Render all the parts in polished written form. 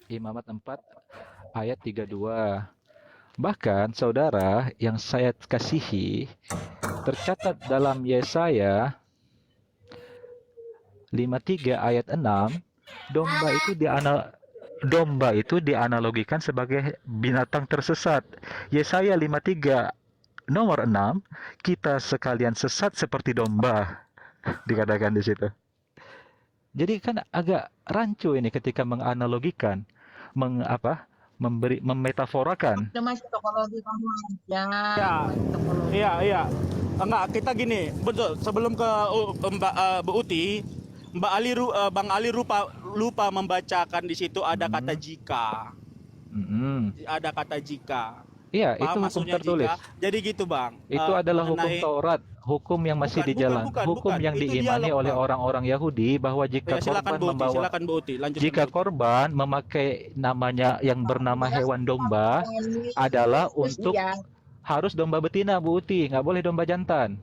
Imamat 4 ayat 32. Bahkan saudara yang saya kasihi, tercatat dalam Yesaya 53 ayat 6, domba itu dianalogikan sebagai binatang tersesat. Yesaya 53 nomor 6, kita sekalian sesat seperti domba, dikatakan di situ. Jadi kan agak rancu ini ketika menganalogikan, memetaforakan. Udah masuk topologi kamu aja, Ya, masuk topologi. iya. Enggak, kita gini, betul. Sebelum ke Mbak Bu Uti, Bang Ali lupa membacakan di situ ada kata Mhm, jika. mhm. Ada kata jika. Iya, itu Paham hukum maksudnya tertulis. jika? Jadi gitu, Bang. Itu adalah hukum Mengenai Taurat, hukum yang masih hukum bukan. yang Itu diimani dialog, oleh Bang. orang-orang Yahudi bahwa Ya, silakan Bu Uti, lanjutkan jika Bu Uti. korban memakai namanya yang bernama hewan domba adalah Yesus untuk yang harus domba betina, Bu Uti, nggak boleh domba jantan.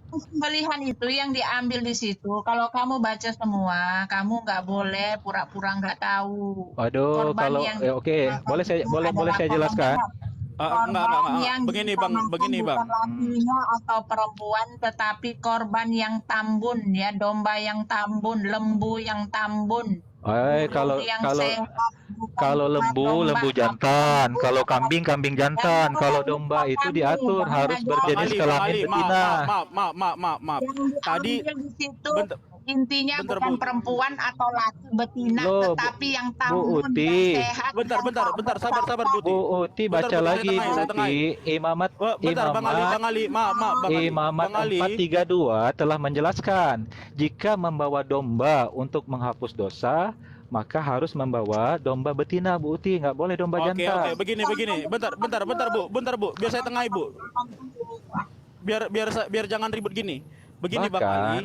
sembelihan itu yang diambil di situ. Kalau kamu baca semua, kamu nggak boleh pura-pura nggak tahu. Waduh, Korban kalau yang oke, digunakan itu boleh adalah saya korban jelaskan. benar. Korban Enggak. yang Begini, Bang, diutamakan begini, Bang. bukan lakinya atau perempuan, tetapi korban yang tambun, ya, domba yang tambun, lembu yang tambun, burung Kalau yang kalau sehat, bukan kalau cuma lembu, domba, lembu tapi jantan. lembu Kalau atau kambing, kambing jangan jantan. Kalau domba lupa itu kamu, diatur kamu harus belajar berjenis Bang kelamin Ali, betina. maaf. yang Tadi diambil di situ bentar, intinya bentar bukan Bu. perempuan atau laki betina, Loh, tetapi yang Bu tambun, yang Uti, sehat, yang tak Bentar, sabar bercacat. Bu Uti. Bu Uti Bentar baca Bu Uti, lagi, Bu saya tengahin. Uti. Imamat, Bentar Imamat, Bang Ali, maaf Imamat Bang Ali. 432 telah menjelaskan, jika membawa domba untuk menghapus dosa, maka harus membawa domba betina, Bu Uti. Nggak boleh domba Oke, jantan. begini. Bentar Bu, biar saya tengahin Bu. Biar jangan ribut gini. Begini Bang Bahkan, Ali.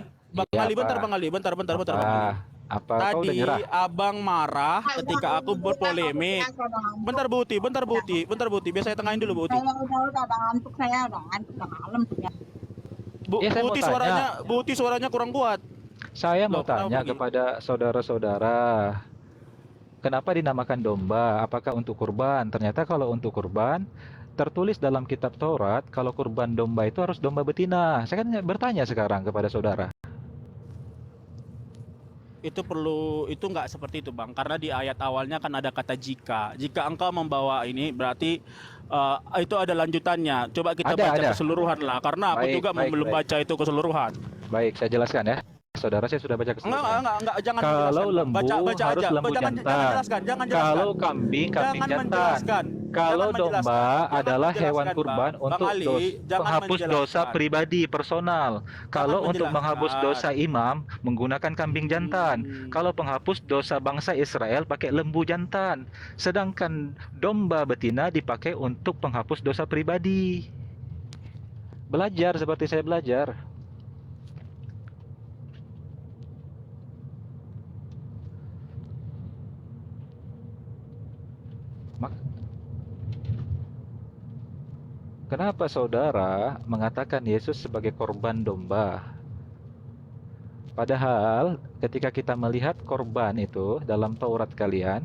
iya apa? Bang Ali, bentar Apa? Bang Ali. Apa kau udah nyerah? Tadi Abang marah ketika aku berpolemik. Bentar Bu Uti, biar saya tengahin dulu Bu Uti. Saya udah ngantuk, saya udah ngantuk, udah malam sudah. Ya, saya mau tanya. Bu Uti suaranya kurang kuat. Saya mau Loh, kenapa tanya begitu? kepada saudara-saudara, kenapa dinamakan domba? Apakah untuk kurban? Ternyata kalau untuk kurban, tertulis dalam kitab Taurat, kalau kurban domba itu harus domba betina. Saya kan bertanya sekarang kepada saudara. Itu nggak seperti itu Bang, karena di ayat awalnya kan ada kata jika engkau membawa ini berarti itu ada lanjutannya. Coba kita baca Ada. keseluruhan lah, karena aku Baik, juga baik, belum baik. baca itu keseluruhan. Baik, saya jelaskan ya. Saudara, saya sudah baca keseluruhan. Enggak, jangan Kalau menjelaskan Bang. lembu Baca harus aja. lembu Jangan jantan. jangan jelaskan. Kalau kambing, kambing Jangan jantan. menjelaskan. Kalau Jangan domba menjelaskan. adalah Jangan hewan menjelaskan, kurban Bang untuk Ali, jangan penghapus dosa menjelaskan. pribadi personal. Jangan Kalau untuk menghapus menjelaskan. dosa imam menggunakan kambing jantan. Hmm. Kalau penghapus dosa bangsa Israel pakai lembu jantan. Sedangkan domba betina dipakai untuk penghapus dosa pribadi. Belajar seperti saya belajar. Mak- Kenapa saudara mengatakan Yesus sebagai korban domba? Padahal ketika kita melihat korban itu dalam Taurat kalian,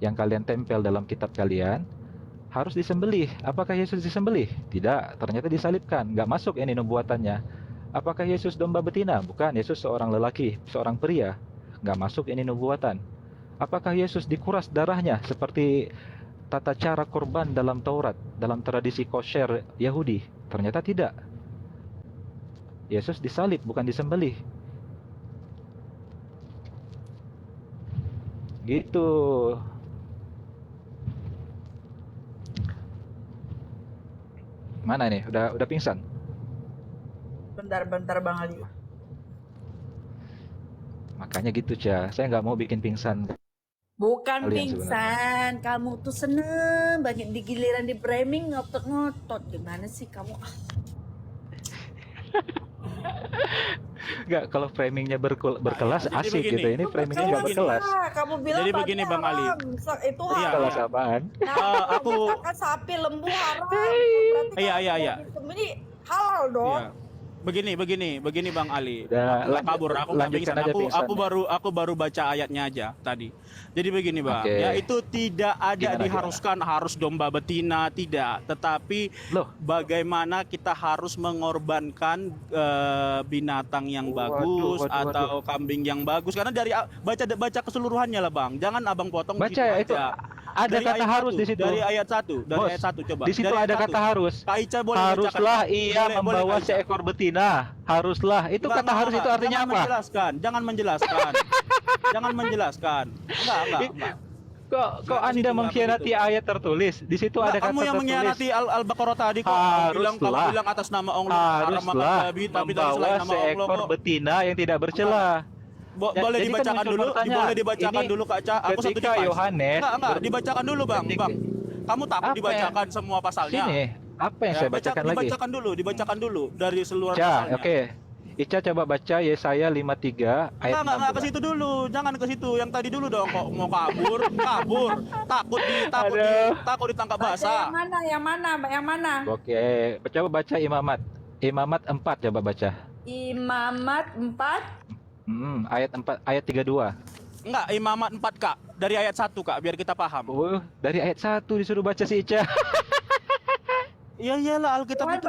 yang kalian tempel dalam kitab kalian, harus disembelih. Apakah Yesus disembelih? Tidak, ternyata disalibkan. Nggak masuk ini nubuatannya. Apakah Yesus domba betina? Bukan, Yesus seorang lelaki, seorang pria. Nggak masuk ini nubuatan. Apakah Yesus dikuras darahnya seperti tata cara korban dalam Taurat, dalam tradisi kosher Yahudi? Ternyata tidak. Yesus disalib, bukan disembelih. Gitu. Mana nih? Udah pingsan? Bentar Bang Ali. Makanya gitu, Ca. Saya nggak mau bikin pingsan Bukan kalian sebenarnya. pingsan, kamu tuh seneng banget di giliran di framing ngotot-ngotot. Gimana sih kamu? Nggak, kalau framingnya berkelas Jadi asik begini. gitu. Ini framingnya nggak berkelas. Kamu bilang Jadi tadi begini, Bang Ali. haram. Itu Iya, haram. Kelas apaan? Nah, aku- misalkan sapi, lembu haram. Berarti Iya. kalau disembelih halal dong. Iya. Begini Bang Ali. Udah, Nggak kabur, aku nggak lanjutkan pingsan. aja pingsan. Aku baru baca ayatnya aja tadi. Jadi begini Bang, Oke. ya itu tidak ada Gimana, diharuskan harus domba betina, tidak. Tetapi Loh, bagaimana kita harus mengorbankan binatang yang bagus waduh. atau kambing yang bagus, karena dari baca keseluruhannya lah Bang, jangan abang potong Baca gitu ya, itu aja. ada Dari kata ayat harus 1, di situ. dari ayat 1 Bos, coba di situ dari ada ayat kata 1. harus. Kak Ica boleh Haruslah bacakan. ia Boleh, membawa Kak Ica. seekor betina. Haruslah. Itu Enggak, kata harus itu artinya jangan apa? menjelaskan, jangan menjelaskan. Jangan menjelaskan. Enggak. Kok Nggak, Anda begitu, mengkhianati Bang. ayat tertulis? Di situ ada Enggak, kata kamu yang tertulis. mengkhianati Al-Baqarah tadi kok. Haruslah. Kamu bilang atas nama Allah haram makan Haruslah babi, tapi dari membawa selain nama Allah seekor kok. betina yang tidak bercela. Boleh Jadi kan dibacakan muncul dulu, pertanyaan. boleh dibacakan Ini dulu Kak Ca. Aku satu ketika pas. Yohanes Enggak, dibacakan dulu Bang. Kamu takut Apa dibacakan semua pasalnya. Sini, apa yang Ya, saya bacakan lagi? dibacakan dulu dari seluruh Ica, pasalnya. oke. Ica coba baca Yesaya 53 ayat Enggak ke 16. situ dulu. Jangan ke situ. Yang tadi dulu dong, kok mau kabur. Aduh. Takut ditangkap Baca basah. yang mana? Oke, coba baca Imamat. Imamat 4 coba baca. Imamat 4. Ayat 4 ayat 32. Enggak, Imamat 4 Kak. Dari ayat 1 Kak, biar kita paham. Oh, dari ayat 1 disuruh baca si Ica. Iya iyalah, Alkitab itu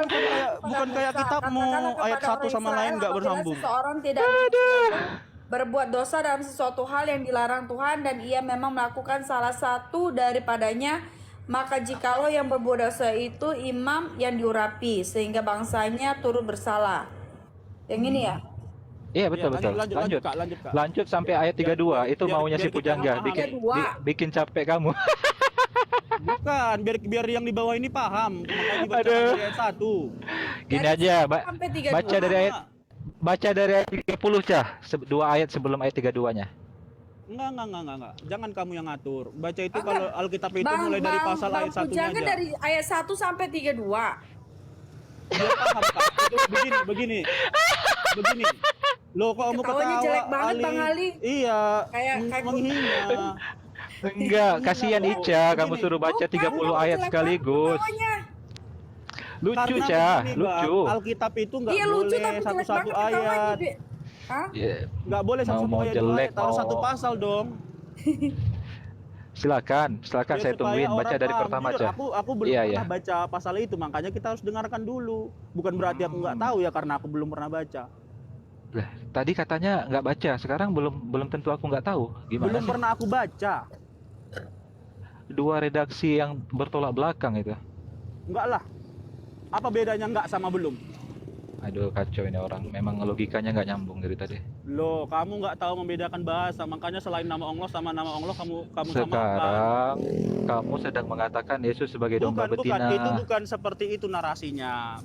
bukan kayak kitabmu. Ayat 1 sama lain enggak bersambung. Seseorang tidak berbuat dosa dalam sesuatu hal yang dilarang Tuhan dan ia memang melakukan salah satu daripadanya, maka jikalau yang berbuat dosa itu imam yang diurapi sehingga bangsanya turut bersalah. Yang ini ya? Iya, betul. Lanjut, Kak. Lanjut sampai ayat 32. Itu biar- maunya biar si kita Pujangga paham. bikin Kedua. bikin capek kamu. Bukan, biar yang di bawah ini paham. Makanya dibacakan Aduh. dari ayat 1. Gini aja, Sampai 32. baca dari ayat 30, Cah. Dua ayat sebelum ayat 32-nya. Enggak. Jangan kamu yang ngatur. Baca itu kalau Alkitab itu mulai dari pasal ayat 1-nya Jangan aja. dari ayat 1 sampai 32. Biar paham, Kak. Itu begini. Loh, kok kamu Ketawanya ketawa, jelek banget, Bang Ali. Iya, Kayak menghina. Enggak, kasihan Ica, kamu Begini. suruh baca 30 Bukan, ayat jelek sekaligus. banget ketawanya. Lucu, Karena Cah, begini, lucu. Bang, Alkitab itu nggak Iya lucu boleh tapi jelek satu-satu banget ketawanya. ayat. Dek. Hah? Ya, Nggak boleh satu-satu mau ayat, jelek, dua ayat. Harus mau- satu pasal dong. silakan Biar saya supaya tungguin baca orang dari paham. pertama, Jujur, Cah. aku belum Iya, pernah baca pasal itu, makanya kita harus dengarkan dulu. Bukan berarti aku nggak tahu ya, karena aku belum pernah baca. Lah, tadi katanya nggak baca, sekarang belum tentu aku nggak tahu. Gimana Belum sih? pernah aku baca. Dua redaksi yang bertolak belakang itu. Enggak lah. Apa bedanya enggak sama belum? Aduh, kacau ini orang. Memang logikanya nggak nyambung dari tadi. Loh, kamu nggak tahu membedakan bahasa, makanya selain nama Allah sama nama Allah kamu samakan. Sekarang kamu sedang mengatakan Yesus sebagai domba Bukan, betina. itu bukan seperti itu narasinya.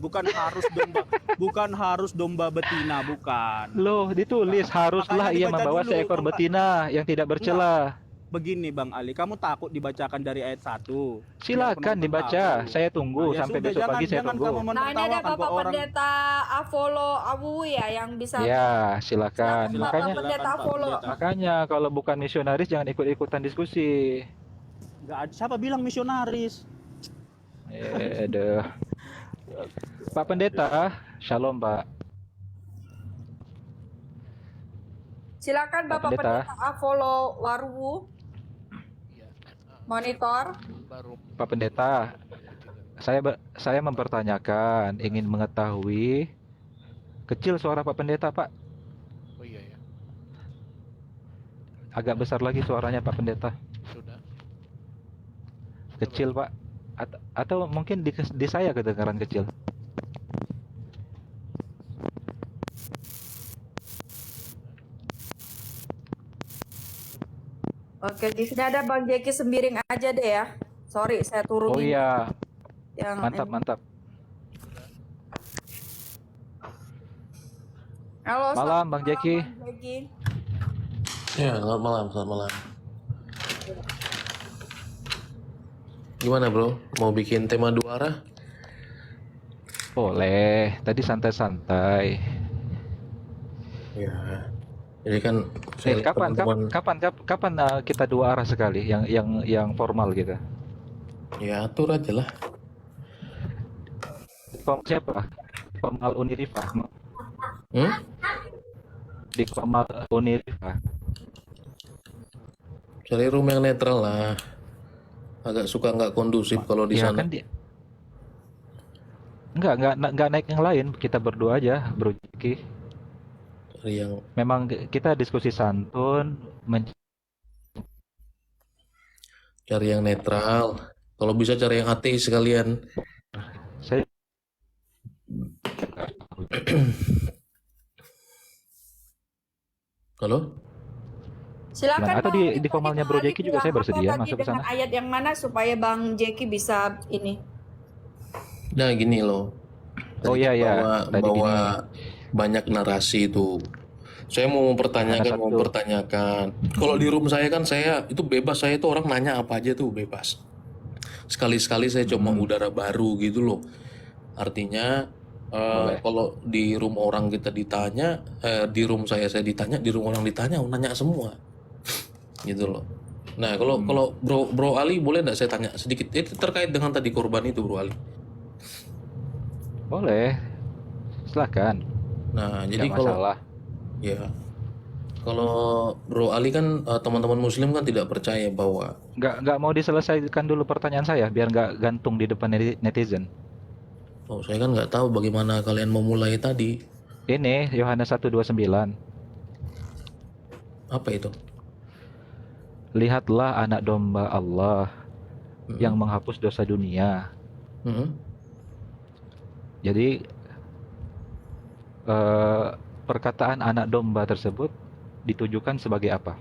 Bukan harus domba betina, bukan. Loh, ditulis haruslah makanya ia dibaca membawa dulu, seekor Pak. betina yang tidak bercela. Begini Bang Ali, kamu takut dibacakan dari ayat 1. Silakan dibaca. Saya tunggu Ya sampai sudah, besok pagi saya jangan tunggu. kamu Nah ini ada menertawakan Bapak kok orang. Pendeta Avolo Awu ya yang bisa. Ya, silakan. Silakan, Makanya Bapak Pendeta Pak Avolo. Pendeta. makanya kalau bukan misionaris jangan ikut-ikutan diskusi. Nggak ada, siapa bilang misionaris? Aduh. Pak Pendeta, Shalom Pak. Silakan Bapak Pendeta. Pendeta Avolo Warwu. Monitor. Pak Pendeta, saya mempertanyakan, ingin mengetahui kecil suara Pak Pendeta, Pak. Oh iya ya, Agak besar lagi suaranya Pak Pendeta. sudah. Kecil, Pak. Atau mungkin di saya kedengaran kecil. Oke, di sini ada Bang Jeki Sembiring aja deh ya. Sorry, saya turunin. Oh iya, Yang mantap. Halo, Malam, selamat Bang Jeki. Bang Jeki. Ya, selamat malam. Gimana bro? Mau bikin tema dua arah? Boleh. Tadi santai-santai. Ya. Jadi kan saya lihat Kapan kita dua arah sekali yang formal gitu. ya atur aja lah. Siapa? Formal Unirifah. Hmm? Di Kamal Unirfa. Cari room yang netral lah. Agak suka nggak kondusif kalau di Ya sana. kan dia nggak naik yang lain, kita berdua aja, Bro Jeki. Cari yang Memang kita diskusi santun, netral. Kalau bisa cari yang ateis sekalian. saya Halo? Silakan atau Bang Ali, di tadi formalnya Bang Bro Ali Jeki juga bilang saya apa bersedia tadi masuk ke dengan sana. ayat yang mana supaya Bang Jeki bisa ini? Nah gini loh. Oh Tadi iya kan ya, tadi bawa gini. banyak narasi itu. Saya mau Yohanes mempertanyakan. 1. Kalau di room saya kan saya itu bebas, saya itu orang nanya apa aja tuh bebas. Sekali-sekali saya coba udara baru gitu loh. Artinya Boleh. kalau di room orang kita ditanya, di room saya ditanya, di room orang ditanya, nanya semua, gitu loh. Nah kalau Bro Ali boleh nggak saya tanya sedikit? Itu terkait dengan tadi korban itu Bro Ali. Boleh. Silakan. Nah jadi Nggak masalah. kalau Bro Ali kan teman-teman Muslim kan tidak percaya bahwa Nggak mau diselesaikan dulu pertanyaan saya biar nggak gantung di depan netizen. saya kan nggak tahu bagaimana kalian memulai tadi. Ini Yohanes 1:29. Apa itu? Lihatlah anak domba Allah yang menghapus dosa dunia. Jadi perkataan anak domba tersebut ditujukan sebagai apa?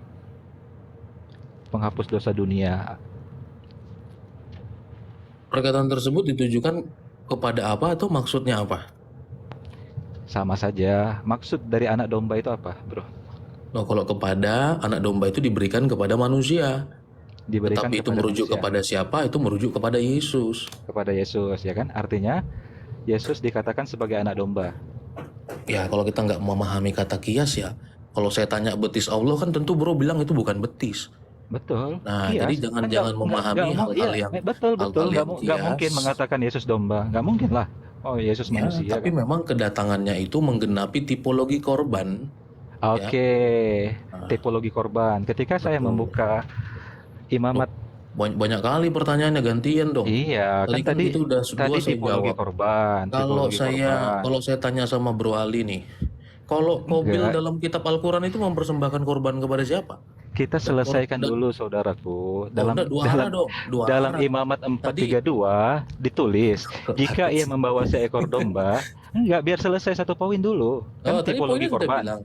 Penghapus dosa dunia. Perkataan tersebut ditujukan kepada apa atau maksudnya apa? Sama saja. Maksud dari anak domba itu apa, Bro? Nah, kalau kepada anak domba itu diberikan kepada manusia. Diberikan Tetapi itu kepada merujuk manusia. kepada siapa? Itu merujuk kepada Yesus. Kepada Yesus, ya kan? Artinya Yesus dikatakan sebagai anak domba. Ya, kalau kita nggak memahami kata kias ya, kalau saya tanya betis Allah kan tentu Bro bilang itu bukan betis. Betul. Nah, Kias. jadi jangan memahami hal-hal yang betul. Nggak kias. mungkin mengatakan Yesus domba. Nggak mungkin lah. Oh, Yesus Ya, manusia tapi kan. memang kedatangannya itu menggenapi tipologi korban. Oke. Tipologi korban. Ketika saya membuka imamat, Banyak kali pertanyaannya, gantian dong. iya, kan tadi itu udah dua saya tipologi jawab. korban, Kalau tipologi korban. saya tanya sama Bro Ali nih, kalau Qabil Enggak. dalam kitab Al-Quran itu mempersembahkan korban kepada siapa? Kita selesaikan dulu, saudaraku. Dalam Dua arah. imamat 432 ditulis, jika ia membawa seekor domba, enggak, biar selesai satu poin dulu. Kan Tadi tipologi poinnya sudah korban. bilang,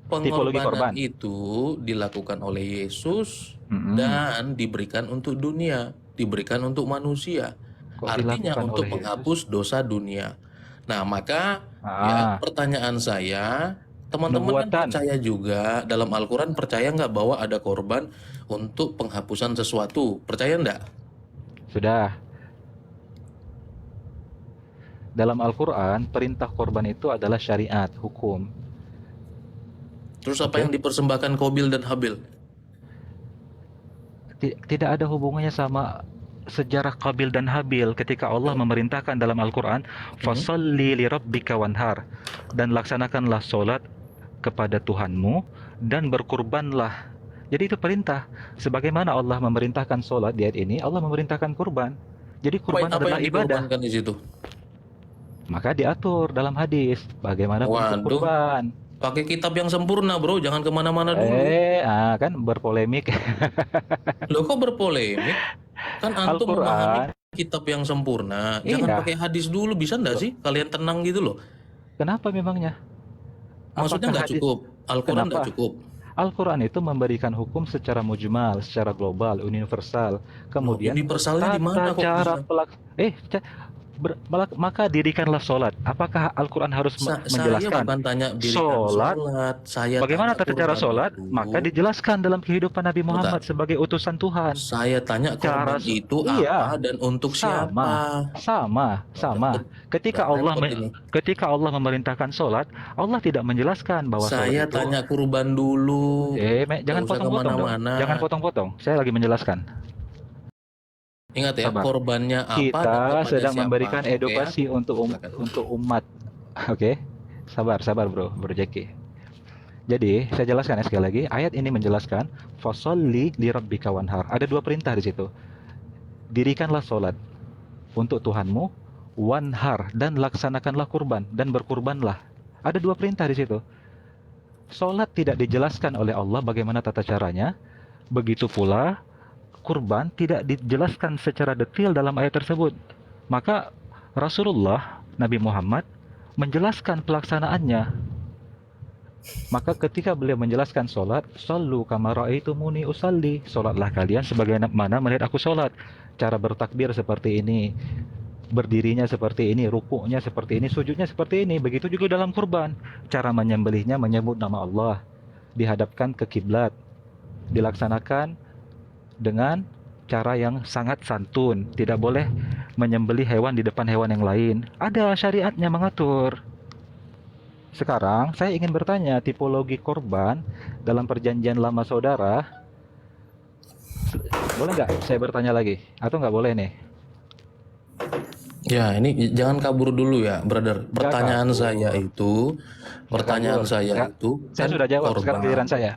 Tipologi korban. pengorbanan itu dilakukan oleh Yesus dan diberikan untuk dunia, diberikan untuk manusia. Kok Artinya dilakukan untuk oleh menghapus dosa dunia. Nah, maka pertanyaan saya, teman-teman kan Nubuatan. percaya juga dalam Al-Quran, percaya nggak bahwa ada korban untuk penghapusan sesuatu? Percaya nggak? Sudah. Dalam Al-Quran, perintah korban itu adalah syariat, hukum. Terus apa yang dipersembahkan Qabil dan Habil? Tidak ada hubungannya sama sejarah Qabil dan Habil ketika Allah memerintahkan dalam Al-Quran, fasalli li rabbika wanhar, dan laksanakanlah solat kepada Tuhanmu dan berkurbanlah. Jadi itu perintah. Sebagaimana Allah memerintahkan solat di ayat ini, Allah memerintahkan kurban. Jadi kurban Apa adalah yang ibadah. dikorbankan di situ? Maka diatur dalam hadis bagaimana bentuk kurban. Pakai kitab yang sempurna, Bro, jangan kemana-mana dulu. Kan berpolemik. Loh, kok berpolemik? Kan antum memahami kitab yang sempurna. Jangan pakai hadis dulu, bisa nggak sih? Kalian tenang gitu loh. Kenapa memangnya? Maksudnya nggak cukup? Al-Quran nggak cukup? Al-Quran itu memberikan hukum secara mujmal, secara global, universal. Kemudian universalnya di mana kok cara maka dirikanlah sholat. Apakah Al-Quran harus menjelaskan? Saya bukan tanya dirikan sholat. Bagaimana tata cara sholat? Maka dijelaskan dalam kehidupan Nabi Muhammad sebagai utusan Tuhan. Saya tanya korban itu apa dan untuk siapa? Sama. Ketika Allah memerintahkan sholat, Allah tidak menjelaskan bahwa saya sholat itu. Tanya kurban dulu. Jangan potong-potong dong. Jangan potong-potong. Saya lagi menjelaskan. Ingat ya, korbannya apa? Kita sedang memberikan edukasi untuk umat. Oke. Sabar bro, Bro Jeki. Jadi, saya jelaskan ya sekali lagi. Ayat ini menjelaskan fasholli li rabbika wanhar. Ada dua perintah di situ. Dirikanlah solat untuk Tuhanmu, wanhar, dan laksanakanlah kurban dan berkurbanlah. Ada dua perintah di situ. Solat tidak dijelaskan oleh Allah bagaimana tata caranya. Begitu pula kurban tidak dijelaskan secara detail dalam ayat tersebut. Maka Rasulullah Nabi Muhammad menjelaskan pelaksanaannya. Maka ketika beliau menjelaskan solat, sallu kama ra'aitumuni usalli, solatlah kalian sebagaimana melihat aku solat. Cara bertakbir seperti ini, berdirinya seperti ini, rukuknya seperti ini, sujudnya seperti ini. Begitu juga dalam kurban. Cara menyembelihnya menyebut nama Allah, dihadapkan ke kiblat, dilaksanakan dengan cara yang sangat santun. Tidak boleh menyembelih hewan di depan hewan yang lain. Ada syariatnya mengatur. Sekarang saya ingin bertanya, tipologi korban dalam perjanjian lama saudara, boleh nggak saya bertanya lagi? Atau nggak boleh nih? Ya, ini jangan kabur dulu ya, brother. Pertanyaan kabur. saya itu, pertanyaan kabur. saya Nggak, itu Saya kan sudah jawab, sekarang korban. giliran saya.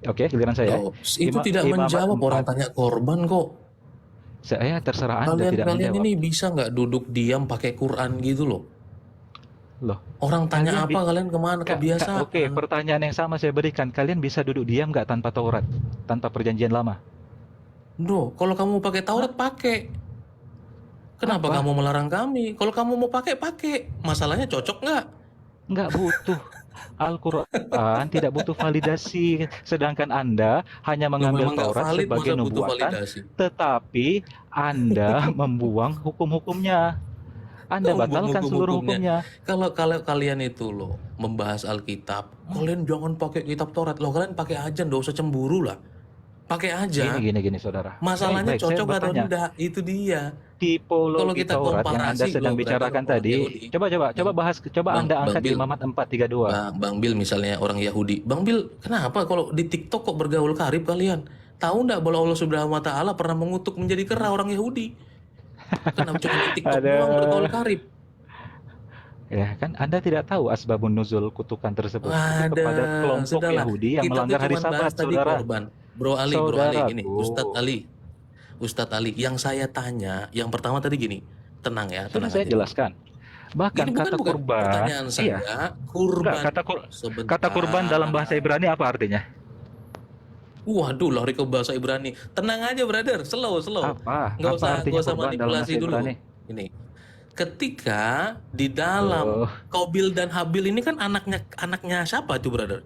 Oke, giliran saya. Loh, itu tidak Imamat menjawab orang 4. tanya korban kok. Saya terserah Anda tidak Kalian menjawab. ini bisa nggak duduk diam pakai Quran gitu loh? Loh, Orang tanya kalian apa kalian kemana? Kebiasaan. Oke, pertanyaan yang sama saya berikan. Kalian bisa duduk diam nggak tanpa Taurat, tanpa perjanjian lama? Duh, kalau kamu pakai Taurat pakai. Kenapa Apa? kamu melarang kami? Kalau kamu mau pakai, pakai. Masalahnya cocok nggak? Nggak butuh. Al-Quran tidak butuh validasi, sedangkan Anda hanya Loh, mengambil memang nggak Taurat valid, sebagai masa butuh nubuatan, validasi? tetapi Anda membuang hukum-hukumnya. Anda Membuang batalkan seluruh hukum-hukumnya. hukumnya. Kalau kalian itu loh membahas Alkitab, kalian jangan pakai kitab Taurat loh. Kalian pakai aja, nggak usah cemburu lah. Pakai aja. Gini, saudara. Masalahnya Baik, saya cocok atau bertanya. enggak, itu dia. Kalau Tipologi kita Taurat yang komparasi, Anda sedang bro, bicarakan brother, tadi, orang Yahudi. coba bahas, coba Bang Anda angkat Bill, Imamat 432. Bang Bill misalnya orang Yahudi. Bang Bill, kenapa kalau di TikTok kok bergaul karib kalian? Tahu nggak bahwa Allah Subhanahu Wa Taala pernah mengutuk menjadi kera orang Yahudi? Kenapa cuma di TikTok doang bergaul karib? Ya kan, Anda tidak tahu asbabun nuzul kutukan tersebut. Itu Ada, kepada kelompok sudahlah. Yahudi yang Kita tuh melanggar hari cuma bahas Sabat, tadi saudara. korban. Bro Ali, gini, Saudaraku. Ustadz Ali, yang saya tanya, yang pertama tadi gini, tenang ya, Sudah tenang saya aja. jelaskan. Bahkan Ini kata bukan kurban, pertanyaan saya, iya, kurban. enggak, Sebentar. kata kurban dalam bahasa Ibrani apa artinya? Waduh, lari ke bahasa Ibrani. Tenang aja, brother. Slow. Apa? Nggak Apa usah artinya kurban dalam manipulasi bahasa dulu. Ibrani? Ini. Ketika di dalam Qabil dan Habil ini kan anaknya siapa tuh, brother?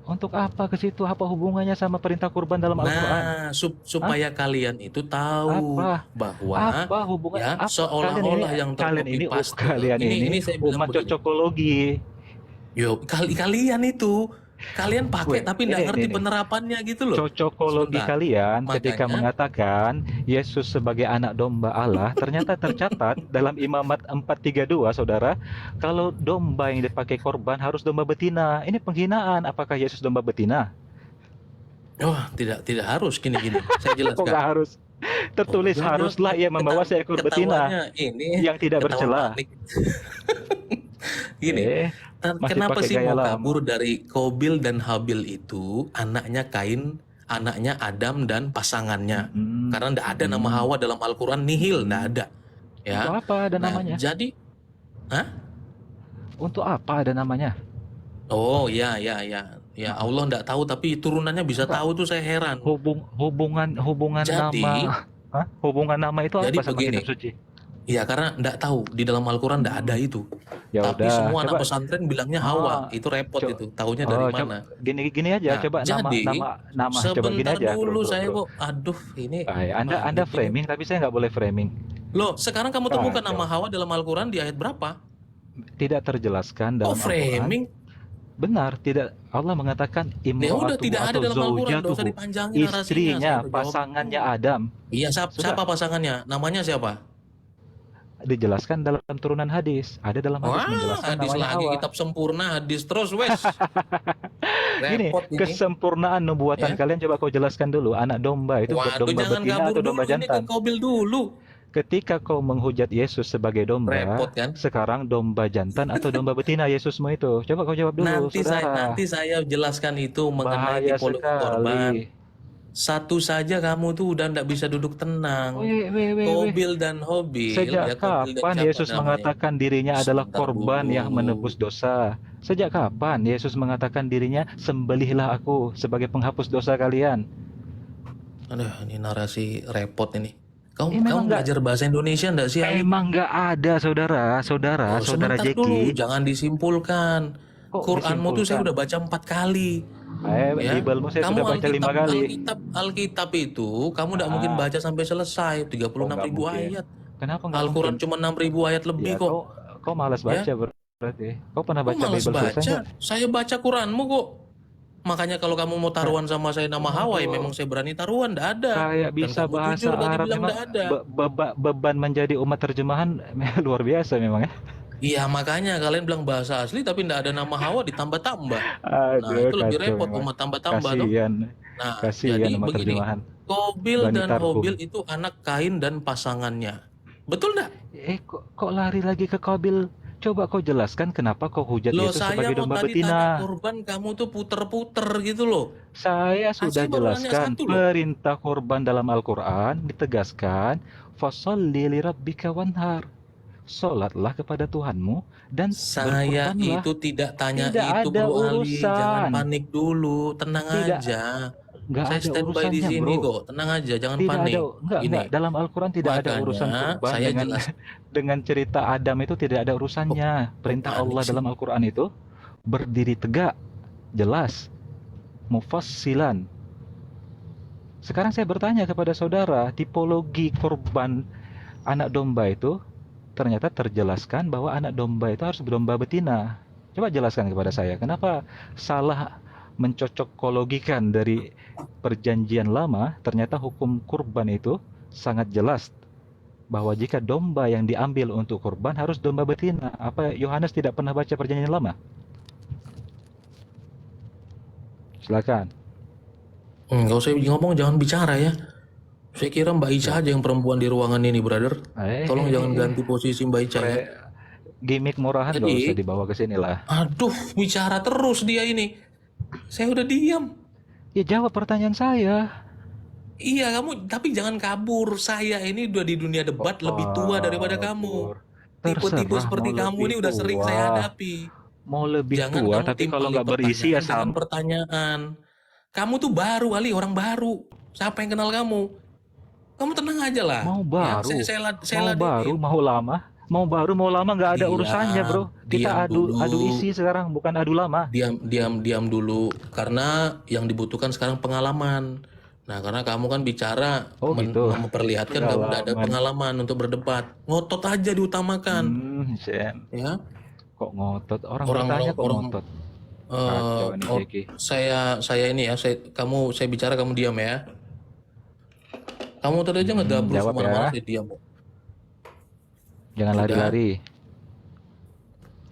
Untuk apa ke situ? Apa hubungannya sama perintah kurban dalam Al-Quran? Nah, supaya kalian itu tahu Apa? bahwa Apa hubungan? ya Apa? Seolah-olah yang kalian ini tercopy-paste. kalian ini saya bilang umat begini. cocokologi. Yo, kalian itu kalian pakai Weh, tapi nggak ngerti ini. penerapannya gitu loh. Cocokologi Sebentar. kalian ketika Makanya- mengatakan Yesus sebagai anak domba Allah, ternyata tercatat dalam Imamat 432, saudara, kalau domba yang dipakai korban harus domba betina. Ini penghinaan. Apakah Yesus domba betina? Oh, tidak harus gini. Saya Kok jelaskan. nggak harus? Tertulis Oh, haruslah ia membawa seekor betina Ketahuannya ini yang tidak ketahuan bercela. panik. Gini, Masih kenapa pakai sih gaya mau lama. kabur dari Qabil dan Habil itu? Anaknya Kain, anaknya Adam dan pasangannya. Hmm. Karena nggak ada nama Hawa dalam Al-Quran, nihil, nggak ada. Ya. Untuk apa ada Nah, namanya? jadi, Untuk apa ada namanya? oh ya, Allah nggak tahu tapi turunannya bisa tahu tuh saya heran. Hubungan Jadi- nama. Hah? Hubungan nama itu Jadi apa sama begini. kitab suci? Ya karena nggak tahu di dalam Al-Quran nggak ada itu. Ya Tapi udah, semua anak coba pesantren bilangnya Hawa, itu repot Co- itu. Taunya dari coba mana? gini aja, Nah, coba jadi, nama coba gini Sebentar aja. dulu bro. saya kok, aduh ini. Anda panik ini. framing tapi saya nggak boleh framing. Loh, sekarang kamu temukan Kacau. nama Hawa dalam Al-Quran di ayat berapa? Tidak terjelaskan dalam Oh, framing? Benar, tidak. Allah mengatakan Ya udah imra'atuhu tidak ada atau dalam Al-Quran, nggak usah zaujatuhu, dipanjangin narasinya. istrinya, Saya udah jawab. pasangannya Adam. Iya, Sudah. siapa pasangannya? Namanya siapa? Dijelaskan dalam turunan hadis. Ada dalam hadis Wah, menjelaskan hadis namanya lagi, Hawa. kitab sempurna, hadis terus, wes. Gini, Repot ini. kesempurnaan nubuatan Ya. kalian coba kau jelaskan dulu. Anak domba itu Waduh, domba jangan betina kabur atau dulu, domba ini ke jantan? Qabil dulu. Ketika kau menghujat Yesus sebagai domba, Repot kan? sekarang domba jantan atau domba betina Yesusmu itu? Coba kau jawab dulu, saudara. Nanti saya jelaskan itu mengenai Bahaya tipologi korban. sekali. Satu saja kamu tuh udah nggak bisa duduk tenang. Weh. Kobil dan Hobil, Sejak ya Kobil dan kapan siapa Yesus namanya? mengatakan dirinya adalah Sebentar korban yang dulu. menebus dosa? Sejak kapan Yesus mengatakan dirinya, sembelihlah aku sebagai penghapus dosa kalian? Aduh, ini narasi repot ini. Memang Kamu nggak, belajar bahasa Indonesia enggak sih, Ali? memang nggak ada, saudara Oh, sebentar dulu, Jeki. jangan disimpulkan. Kok Quranmu tuh saya disimpulkan? udah baca 4 kali. Ya, Biblemu saya kamu sudah baca 5 kali. Alkitab itu kamu nggak mungkin Ah, baca sampai selesai. kok 36.000 nggak mungkin? ayat. Kenapa nggak Al-Quran mungkin? cuma 6.000 ayat lebih Ya, kok. kau malas Ya, baca berarti. Kau pernah kok baca malas Bible selesai baca? nggak? Saya baca Quranmu kok. Makanya kalau kamu mau taruhan sama saya nama Hawa, ya Waduh, memang saya berani taruhan, nggak ada. kayak Dan bisa kamu bahasa jujur tadi Arab, bilang memang nggak ada. beban menjadi umat terjemahan luar biasa memang ya. Iya, makanya kalian bilang bahasa asli tapi nggak ada nama Hawa ditambah-tambah. Nah, Aduh, itu lebih kacau repot memang. umat tambah-tambah tuh. Kasihan, Nah, kasihan jadi umat begini, terjemahan. Kobil Bani dan Hobil Tarhum. itu anak Kain dan pasangannya. Betul nggak? Kok lari lagi ke Qabil? Coba kau jelaskan kenapa kau hujat Loh, Yesus saya sebagai mau domba tadi tanya betina. korban, kamu tuh puter-puter gitu loh. Saya Kan sudah saya baru nanya jelaskan satu loh. perintah korban dalam Al-Quran ditegaskan, fasholli lirabbika wanhar. Sholatlah kepada Tuhanmu dan Saya berkurbanlah. itu tidak tanya Tidak itu, ada Bro Ali. Jangan urusan. panik dulu, tenang Tidak, aja. nggak Saya ada standby di urusannya, sini bro. kok. Tenang aja, jangan Tidak ada, panik. enggak. Gini, Dalam Al-Quran tidak ada urusan makanya kurban saya dengan jelas. dengan cerita Adam itu tidak ada Kok, urusannya. kok Perintah panik Allah sih? dalam Al-Quran itu berdiri tegak, jelas, mufassilan. Sekarang saya bertanya kepada saudara, tipologi korban anak domba itu ternyata terjelaskan bahwa anak domba itu harus domba betina. Coba jelaskan kepada saya, kenapa salah mencocokologikan dari perjanjian lama, ternyata hukum kurban itu sangat jelas bahwa jika domba yang diambil untuk kurban harus domba betina. Apa Yohanes tidak pernah baca perjanjian lama? Silakan. Nggak usah ngomong, jangan bicara ya. Saya kira Mbak Ica aja yang perempuan di ruangan ini, brother. Tolong jangan ganti posisi Mbak Ica ya. Gimik murahan nggak usah Jadi, dibawa ke sini lah. aduh, bicara terus dia ini. Saya udah diam. Ya jawab pertanyaan saya. Iya, kamu, tapi jangan kabur. Saya ini udah di dunia debat lebih tua daripada kamu. Kabur. Tipe-tipe Terserah seperti mau kamu lebih ini udah sering saya tua. hadapi. Mau lebih Jangan tua, kamu tapi kalau timpali nggak berisi ya pertanyaan dengan sama. pertanyaan. Kamu tuh baru, Ali, orang baru. Siapa yang kenal kamu? Kamu tenang aja lah. Mau Ya, baru, saya mau baru, ladenin. mau lama. Mau baru, mau lama nggak ada urusannya, Diam, bro. Kita diam adu dulu. isi sekarang, bukan adu lama. Diam dulu. Karena yang dibutuhkan sekarang pengalaman. Nah, karena kamu kan bicara Oh gitu. memperlihatkan kamu tidak ada Pengalaman. pengalaman untuk berdebat. Ngotot aja diutamakan. Sen. Ya, Kok ngotot? Orang orang bertanya kok orang ngotot. eh, Kacau nih, or- Jeki. saya ini ya, saya bicara kamu diam ya. Kamu tadi aja ngegabruk Jawab kemana-mana, ya. saya diam. Jangan Sudah. lari-lari.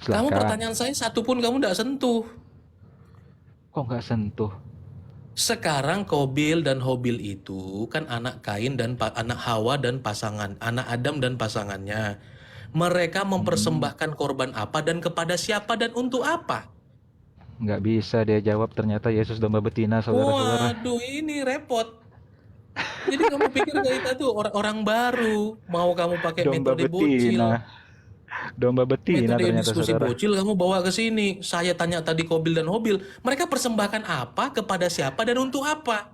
Kamu Silakan. pertanyaan saya satu pun kamu tidak sentuh. Kok nggak sentuh? Sekarang Kobil dan Hobil itu kan anak Kain dan anak Hawa dan pasangan, anak Adam dan pasangannya. Mereka mempersembahkan korban apa dan kepada siapa dan untuk apa? Nggak bisa dia jawab, ternyata Yesus domba betina, saudara-saudara. Waduh, ini repot. Jadi kamu pikir kita tuh orang baru, mau kamu pakai Domba metode bocil, betina. Domba betina metode ternyata, diskusi saudara. bocil kamu bawa ke sini. Saya tanya tadi Kobil dan Hobil, mereka persembahkan apa kepada siapa dan untuk apa?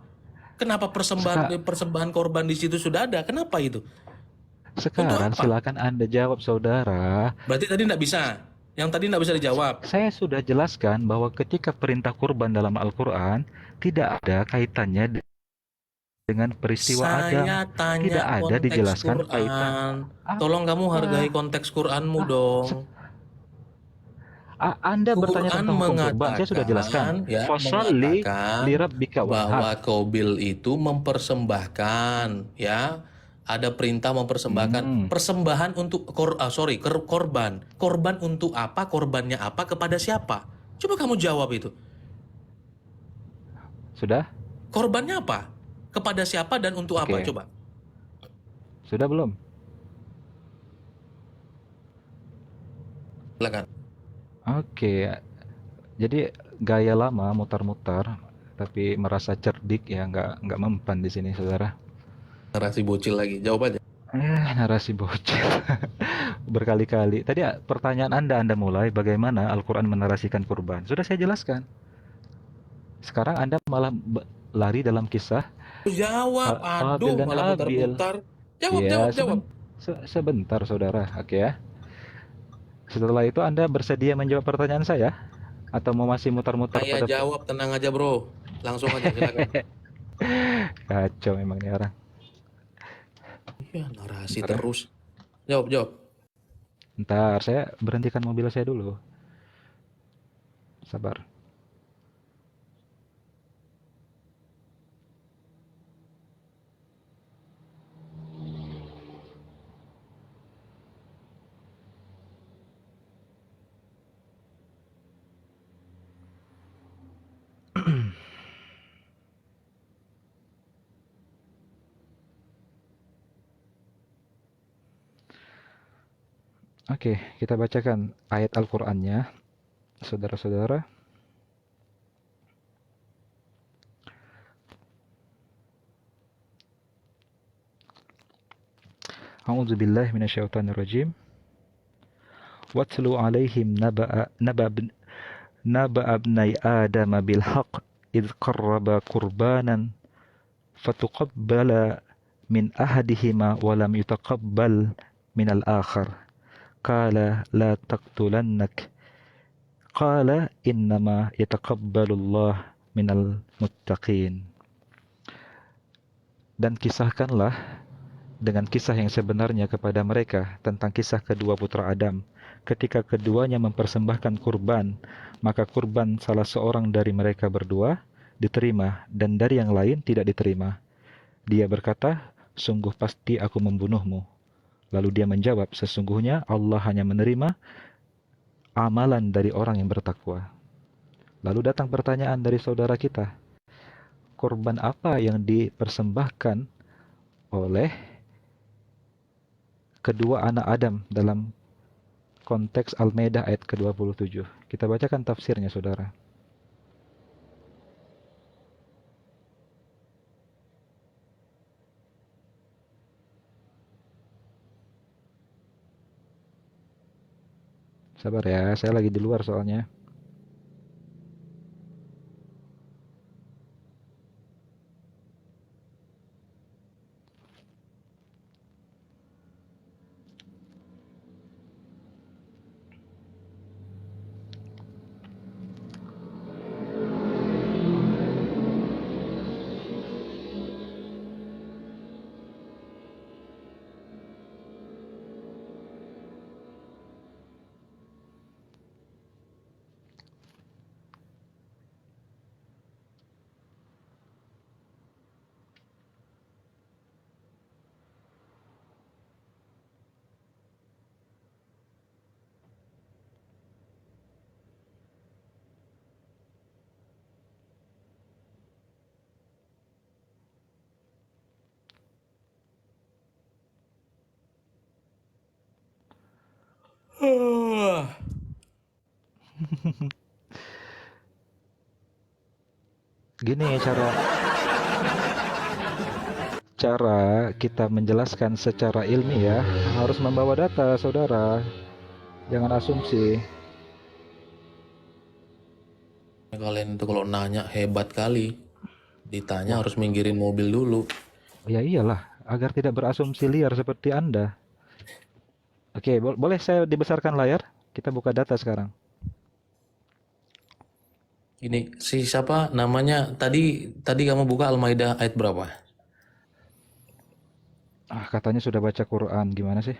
Kenapa persembahan korban di situ sudah ada? Kenapa itu? Sekarang apa? silakan Anda jawab, saudara. Berarti tadi tidak bisa. Yang tadi tidak bisa dijawab. Saya sudah jelaskan bahwa ketika perintah kurban dalam Al-Quran tidak ada kaitannya dengan peristiwa Adam. Saya tanya Tidak ada konteks dijelaskan Quran. kaitan. Tolong kamu Apa? hargai konteks Quranmu dong. Anda bertanya Quran tentang hukum kurban, saya sudah jelaskan. ya, Fasalli mengatakan lirabbika bahwa wanhar. Kobil itu mempersembahkan, ya, ada perintah mempersembahkan persembahan untuk korban. Korban untuk apa? Korbannya apa? Kepada siapa? Coba kamu jawab itu. Sudah? Korbannya apa? Kepada siapa dan untuk apa? Oke. Coba. Sudah belum? Silakan. Oke, jadi gaya lama mutar-mutar, tapi merasa cerdik ya, nggak mempan di sini, saudara. Narasi bocil lagi. Jawab aja. Narasi bocil. Berkali-kali. Tadi pertanyaan Anda mulai bagaimana Al-Quran menarasikan kurban. Sudah saya jelaskan. Sekarang Anda malah lari dalam kisah Jawab. Qabil Aduh, dan malah Habil. mutar-mutar. Jawab, Ya, jawab, jawab. sebentar, saudara. Oke ya. Setelah itu Anda bersedia menjawab pertanyaan saya? Atau mau masih mutar-mutar Saya pada... jawab, tenang aja bro. Langsung aja, silakan. Kacau memang nih orang. Iya, narasi Bentar ya. terus. Jawab, jawab. Ntar, saya berhentikan mobil saya dulu. Sabar. Oke, kita bacakan ayat Al-Qur'annya, saudara-saudara. A'udzu billahi minasyaitonir rajim. Watlu 'alaihim naba abnai Adam bil haqq idz qarraba qurbanan fatuqabbala min ahadihima wa lam yutaqabbal min al-akhar. Qala la taqtulannak. Qala innama yataqabbalullah minal muttaqin. Dan kisahkanlah dengan kisah yang sebenarnya kepada mereka tentang kisah kedua putra Adam. Ketika keduanya mempersembahkan kurban, maka kurban salah seorang dari mereka berdua diterima dan dari yang lain tidak diterima. Dia berkata, sungguh pasti aku membunuhmu. Lalu dia menjawab, sesungguhnya Allah hanya menerima amalan dari orang yang bertakwa. Lalu datang pertanyaan dari saudara kita, kurban apa yang dipersembahkan oleh kedua anak Adam dalam konteks Al-Maidah ayat ke-27. Kita bacakan tafsirnya, saudara. Sabar ya, saya lagi di luar soalnya. Gini cara kita menjelaskan secara ilmiah harus membawa data, saudara. Jangan asumsi. Kalian itu kalau nanya hebat kali. Ditanya harus minggirin mobil dulu. Ya iyalah, agar tidak berasumsi liar seperti Anda. Oke, boleh saya dibesarkan layar? Kita buka data sekarang. Ini si siapa namanya? Tadi kamu buka Al-Maidah ayat berapa? Katanya sudah baca Quran, gimana sih?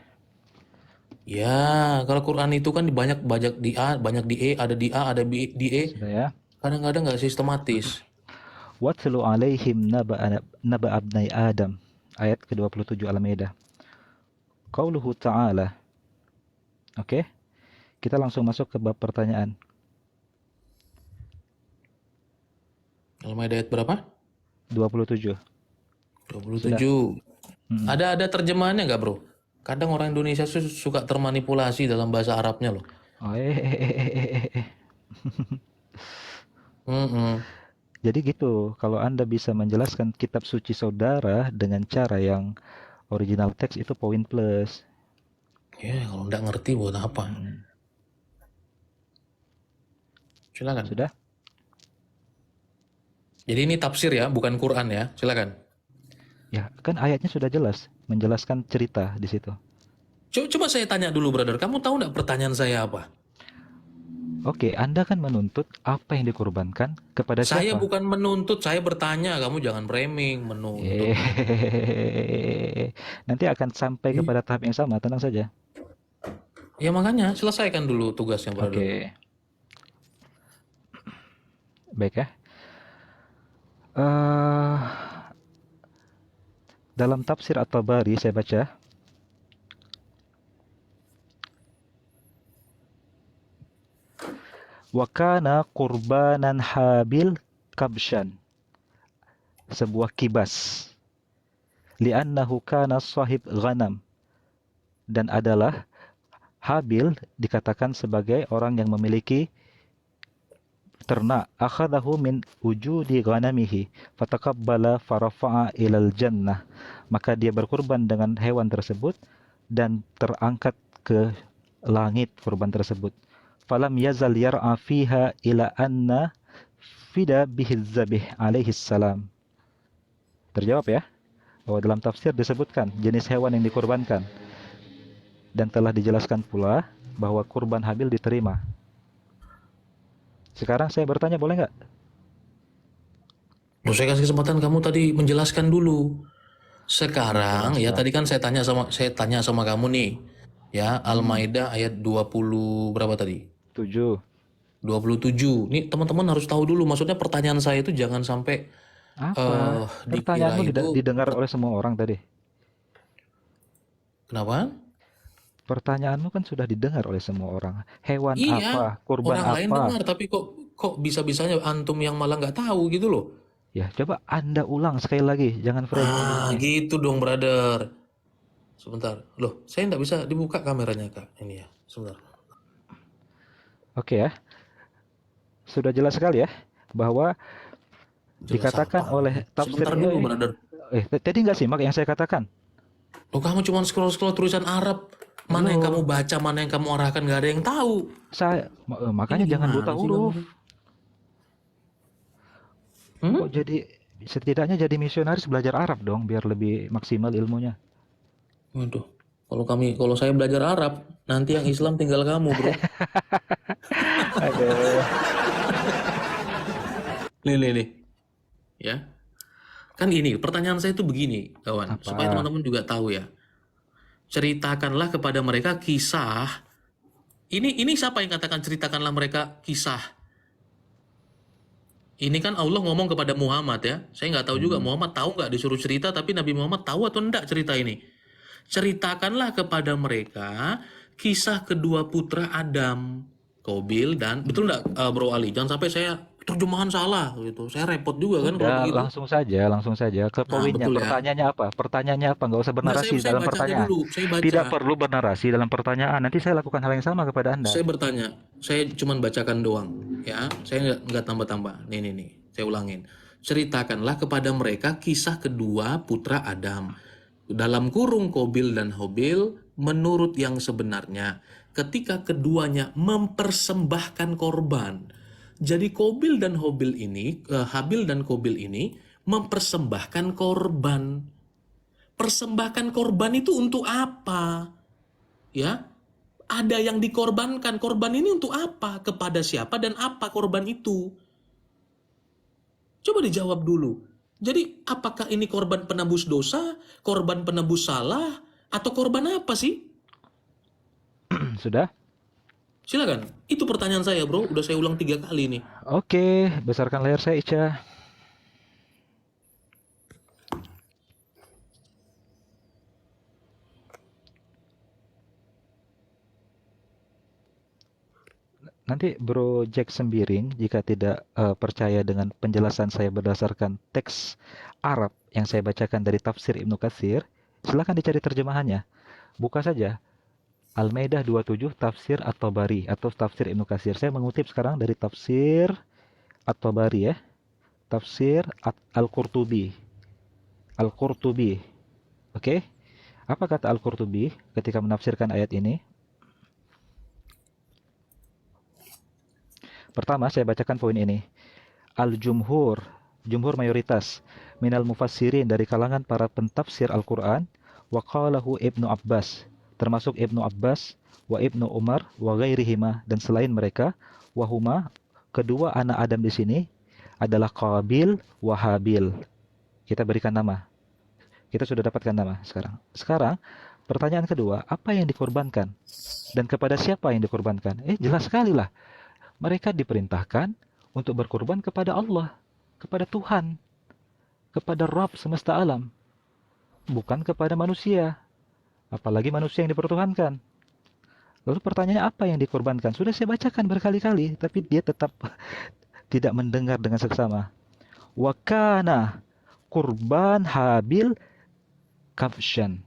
Ya, kalau Quran itu kan banyak di A, banyak di E, ada di A, ada di E. Sudah ya. Kadang-kadang nggak sistematis. Watlu alaihim naba abnai Adam. Ayat ke-27 Al-Maidah. Qauluhu ta'ala. Oke. Kita langsung masuk ke bab pertanyaan. Al-Maidah ayat berapa? 27. 27. Ada terjemahannya nggak, bro? Kadang orang Indonesia suka termanipulasi dalam bahasa Arabnya loh. Oh, Mm-mm. Jadi gitu, kalau Anda bisa menjelaskan kitab suci saudara dengan cara yang original teks itu poin plus. Ya, kalau nggak ngerti buat apa? Hmm. Silakan. Sudah? Jadi ini tafsir ya, bukan Quran ya. Silakan. Ya, kan ayatnya sudah jelas, menjelaskan cerita di situ. Coba saya tanya dulu, brother. Kamu tahu nggak pertanyaan saya apa? Oke, Anda kan menuntut apa yang dikorbankan kepada Saya siapa? bukan menuntut, saya bertanya. Kamu jangan framing, menuntut. Nanti akan sampai Ih. kepada tahap yang sama, tenang saja. Ya makanya, selesaikan dulu tugasnya, brother. Oke, baik ya. Eh, dalam tafsir At-Tabari saya baca, wa kana qurbanan habil kabshan, sebuah kibas, li'annahu kana sahib ghanam, dan adalah Habil dikatakan sebagai orang yang memiliki ternak. Akhadahu min wujudi ghanamihi fataqabbala farafa'a ilal jannah. Maka dia berkurban dengan hewan tersebut dan terangkat ke langit kurban tersebut. Falam yazal yar'a fiha ila anna fida bihi zabih alaihi salam. Terjawab ya, bahwa dalam tafsir disebutkan jenis hewan yang dikurbankan. Dan telah dijelaskan pula bahwa kurban Habil diterima. Sekarang saya bertanya, boleh nggak? Loh, saya kasih kesempatan kamu tadi menjelaskan dulu. Sekarang ya tadi kan saya tanya sama kamu nih. Ya, Al-Maidah ayat 20 berapa tadi? 7. 27. Nih teman-teman harus tahu dulu, maksudnya pertanyaan saya itu jangan sampai Apa? dikira Pertanyaanmu itu didengar oleh semua orang tadi. kenapa? Pertanyaanmu kan sudah didengar oleh semua orang. Hewan Iya, apa? Kurban orang lain apa? dengar tapi kok bisa-bisanya antum yang malah nggak tahu gitu loh. Ya, coba Anda ulang sekali lagi. Jangan framing di sini. Gitu dong, brother. Sebentar. Loh, saya nggak bisa dibuka kameranya, Kak. Ini ya, sebentar. Oke ya. Sudah jelas sekali ya bahwa Jelas dikatakan apa? oleh tafsir Sebentar dulu, brother. tadi nggak simak yang saya katakan? Loh, kamu cuma scroll-scroll tulisan Arab. Mana yang kamu baca, mana yang kamu arahkan, nggak ada yang tahu. Makanya Ini jangan gimana buta sih huruf. kamu? Kok jadi setidaknya jadi misionaris belajar Arab dong biar lebih maksimal ilmunya. Waduh, kalau saya belajar Arab, nanti yang Islam tinggal kamu, bro. Aduh. Nih. Ya. Kan ini, pertanyaan saya itu begini, kawan. Apa? Supaya teman-teman juga tahu ya. Ceritakanlah kepada mereka kisah. Ini siapa yang katakan ceritakanlah mereka kisah? Ini kan Allah ngomong kepada Muhammad ya. Saya nggak tahu juga Muhammad tahu nggak disuruh cerita, tapi Nabi Muhammad tahu atau enggak cerita ini. Ceritakanlah kepada mereka kisah kedua putra Adam, Qabil dan betul nggak Bro Ali? Jangan sampai saya terjemahan salah gitu. Saya repot juga kan kalau Udah, begitu. langsung saja ke poinnya. betul ya. Pertanyaannya apa? Pertanyaannya apa? Nggak usah Nggak, bernarasi saya dalam bacanya pertanyaan. dulu. Saya baca. Tidak perlu bernarasi dalam pertanyaan. Nanti saya lakukan hal yang sama kepada Anda. Saya bertanya. Saya cuma bacakan doang. Ya, saya nggak tambah-tambah. Nih. Saya ulangin. Ceritakanlah kepada mereka kisah kedua putra Adam. Dalam kurung Qabil dan Habil menurut yang sebenarnya. Ketika keduanya mempersembahkan korban. Jadi Habil dan Qabil ini mempersembahkan korban. Persembahkan korban itu untuk apa? Ya, ada yang dikorbankan. Korban ini untuk apa? Kepada siapa dan apa korban itu? Coba dijawab dulu. Jadi apakah ini korban penebus dosa, korban penebus salah, atau korban apa sih? Sudah? Silakan. Itu pertanyaan saya, bro. Udah saya ulang 3 kali nih. Oke, besarkan layar saya, Ica. Nanti Bro Jack Sembiring, jika tidak percaya dengan penjelasan saya berdasarkan teks Arab yang saya bacakan dari tafsir Ibnu Katsir, silakan dicari terjemahannya. Buka saja Al-Maidah 27 tafsir At-Tabari atau tafsir Ibnu Katsir. Saya mengutip sekarang dari tafsir At-Tabari ya. Tafsir Al-Qurtubi. Al-Qurtubi. Oke? Apa kata Al-Qurtubi ketika menafsirkan ayat ini? Pertama, saya bacakan poin ini. Al-Jumhur, jumhur mayoritas, minal mufassirin dari kalangan para pentafsir Al-Quran, wa qalahu Ibnu Abbas, termasuk Ibnu Abbas, wa Ibnu Umar, wa ghairihima, dan selain mereka, wahuma, kedua anak Adam di sini, adalah Qabil wa Habil. Kita berikan nama. Kita sudah dapatkan nama sekarang. Sekarang, pertanyaan kedua, apa yang dikorbankan? Dan kepada siapa yang dikorbankan? Jelas sekali lah. Mereka diperintahkan untuk berkorban kepada Allah, kepada Tuhan, kepada Rabb semesta alam, bukan kepada manusia, apalagi manusia yang dipertuhankan. Lalu pertanyaannya apa yang dikorbankan? Sudah saya bacakan berkali-kali, tapi dia tetap tidak mendengar dengan seksama. Wa kana kurban Habil kafshan,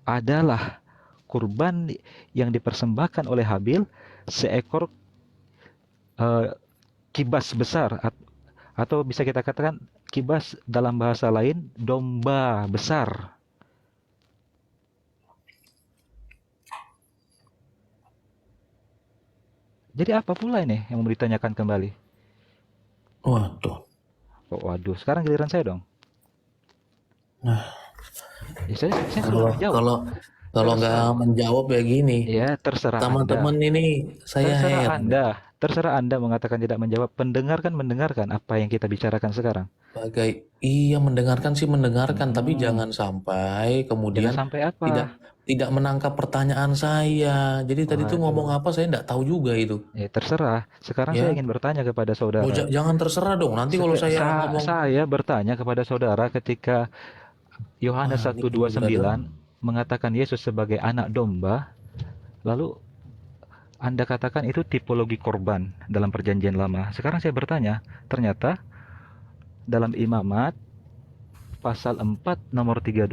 adalah kurban yang dipersembahkan oleh Habil seekor kibas besar, atau bisa kita katakan kibas dalam bahasa lain domba besar. Jadi apa pula ini yang mau ditanyakan kembali? Waduh. Waduh, sekarang giliran saya dong. Nah, saya sudah menjawab. Kalau nggak menjawab ya gini. Ya, terserah teman-teman Anda. ini saya Terserah Anda mengatakan tidak menjawab. Pendengar kan mendengarkan apa yang kita bicarakan sekarang. Iya, mendengarkan sih mendengarkan, tapi jangan sampai kemudian apa? tidak menangkap pertanyaan saya. Jadi tadi tuh ngomong apa saya nggak tahu juga itu. Terserah. Sekarang Ya. saya ingin bertanya kepada saudara. Jangan terserah dong. Nanti kalau saya ngomong, saya bertanya kepada saudara ketika Yohanes 1:29 mengatakan Yesus sebagai anak domba, lalu Anda katakan itu tipologi korban dalam perjanjian lama. Sekarang saya bertanya, ternyata dalam Imamat pasal 4 nomor 32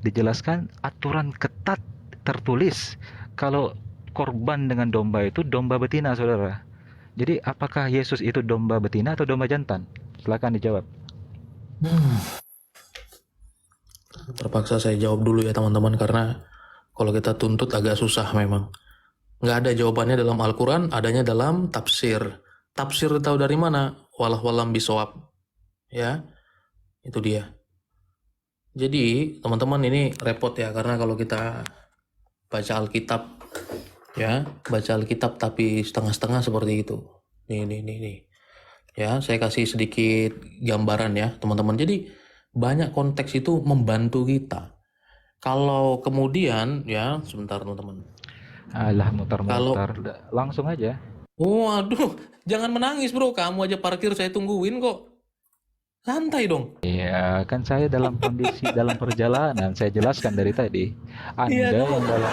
dijelaskan aturan ketat tertulis kalau korban dengan domba itu domba betina, saudara. Jadi apakah Yesus itu domba betina atau domba jantan? Silakan dijawab. terpaksa saya jawab dulu ya teman-teman, karena kalau kita tuntut agak susah memang. Nggak ada jawabannya dalam Al-Quran, adanya dalam tafsir. Tafsir tahu dari mana? Walah-walam bisawab. Ya, itu dia. Jadi teman-teman ini repot ya, karena kalau kita baca Alkitab, ya baca Alkitab tapi setengah-setengah seperti itu. Nih. Ya, saya kasih sedikit gambaran ya teman-teman. Jadi banyak konteks itu membantu kita. Kalau kemudian ya sebentar teman-teman. Alah, mutar-mutar. Langsung aja. Waduh, jangan menangis bro. Kamu aja parkir saya tungguin kok. Santai dong. Iya, kan saya dalam kondisi dalam perjalanan. Saya jelaskan dari tadi. Anda yang dalam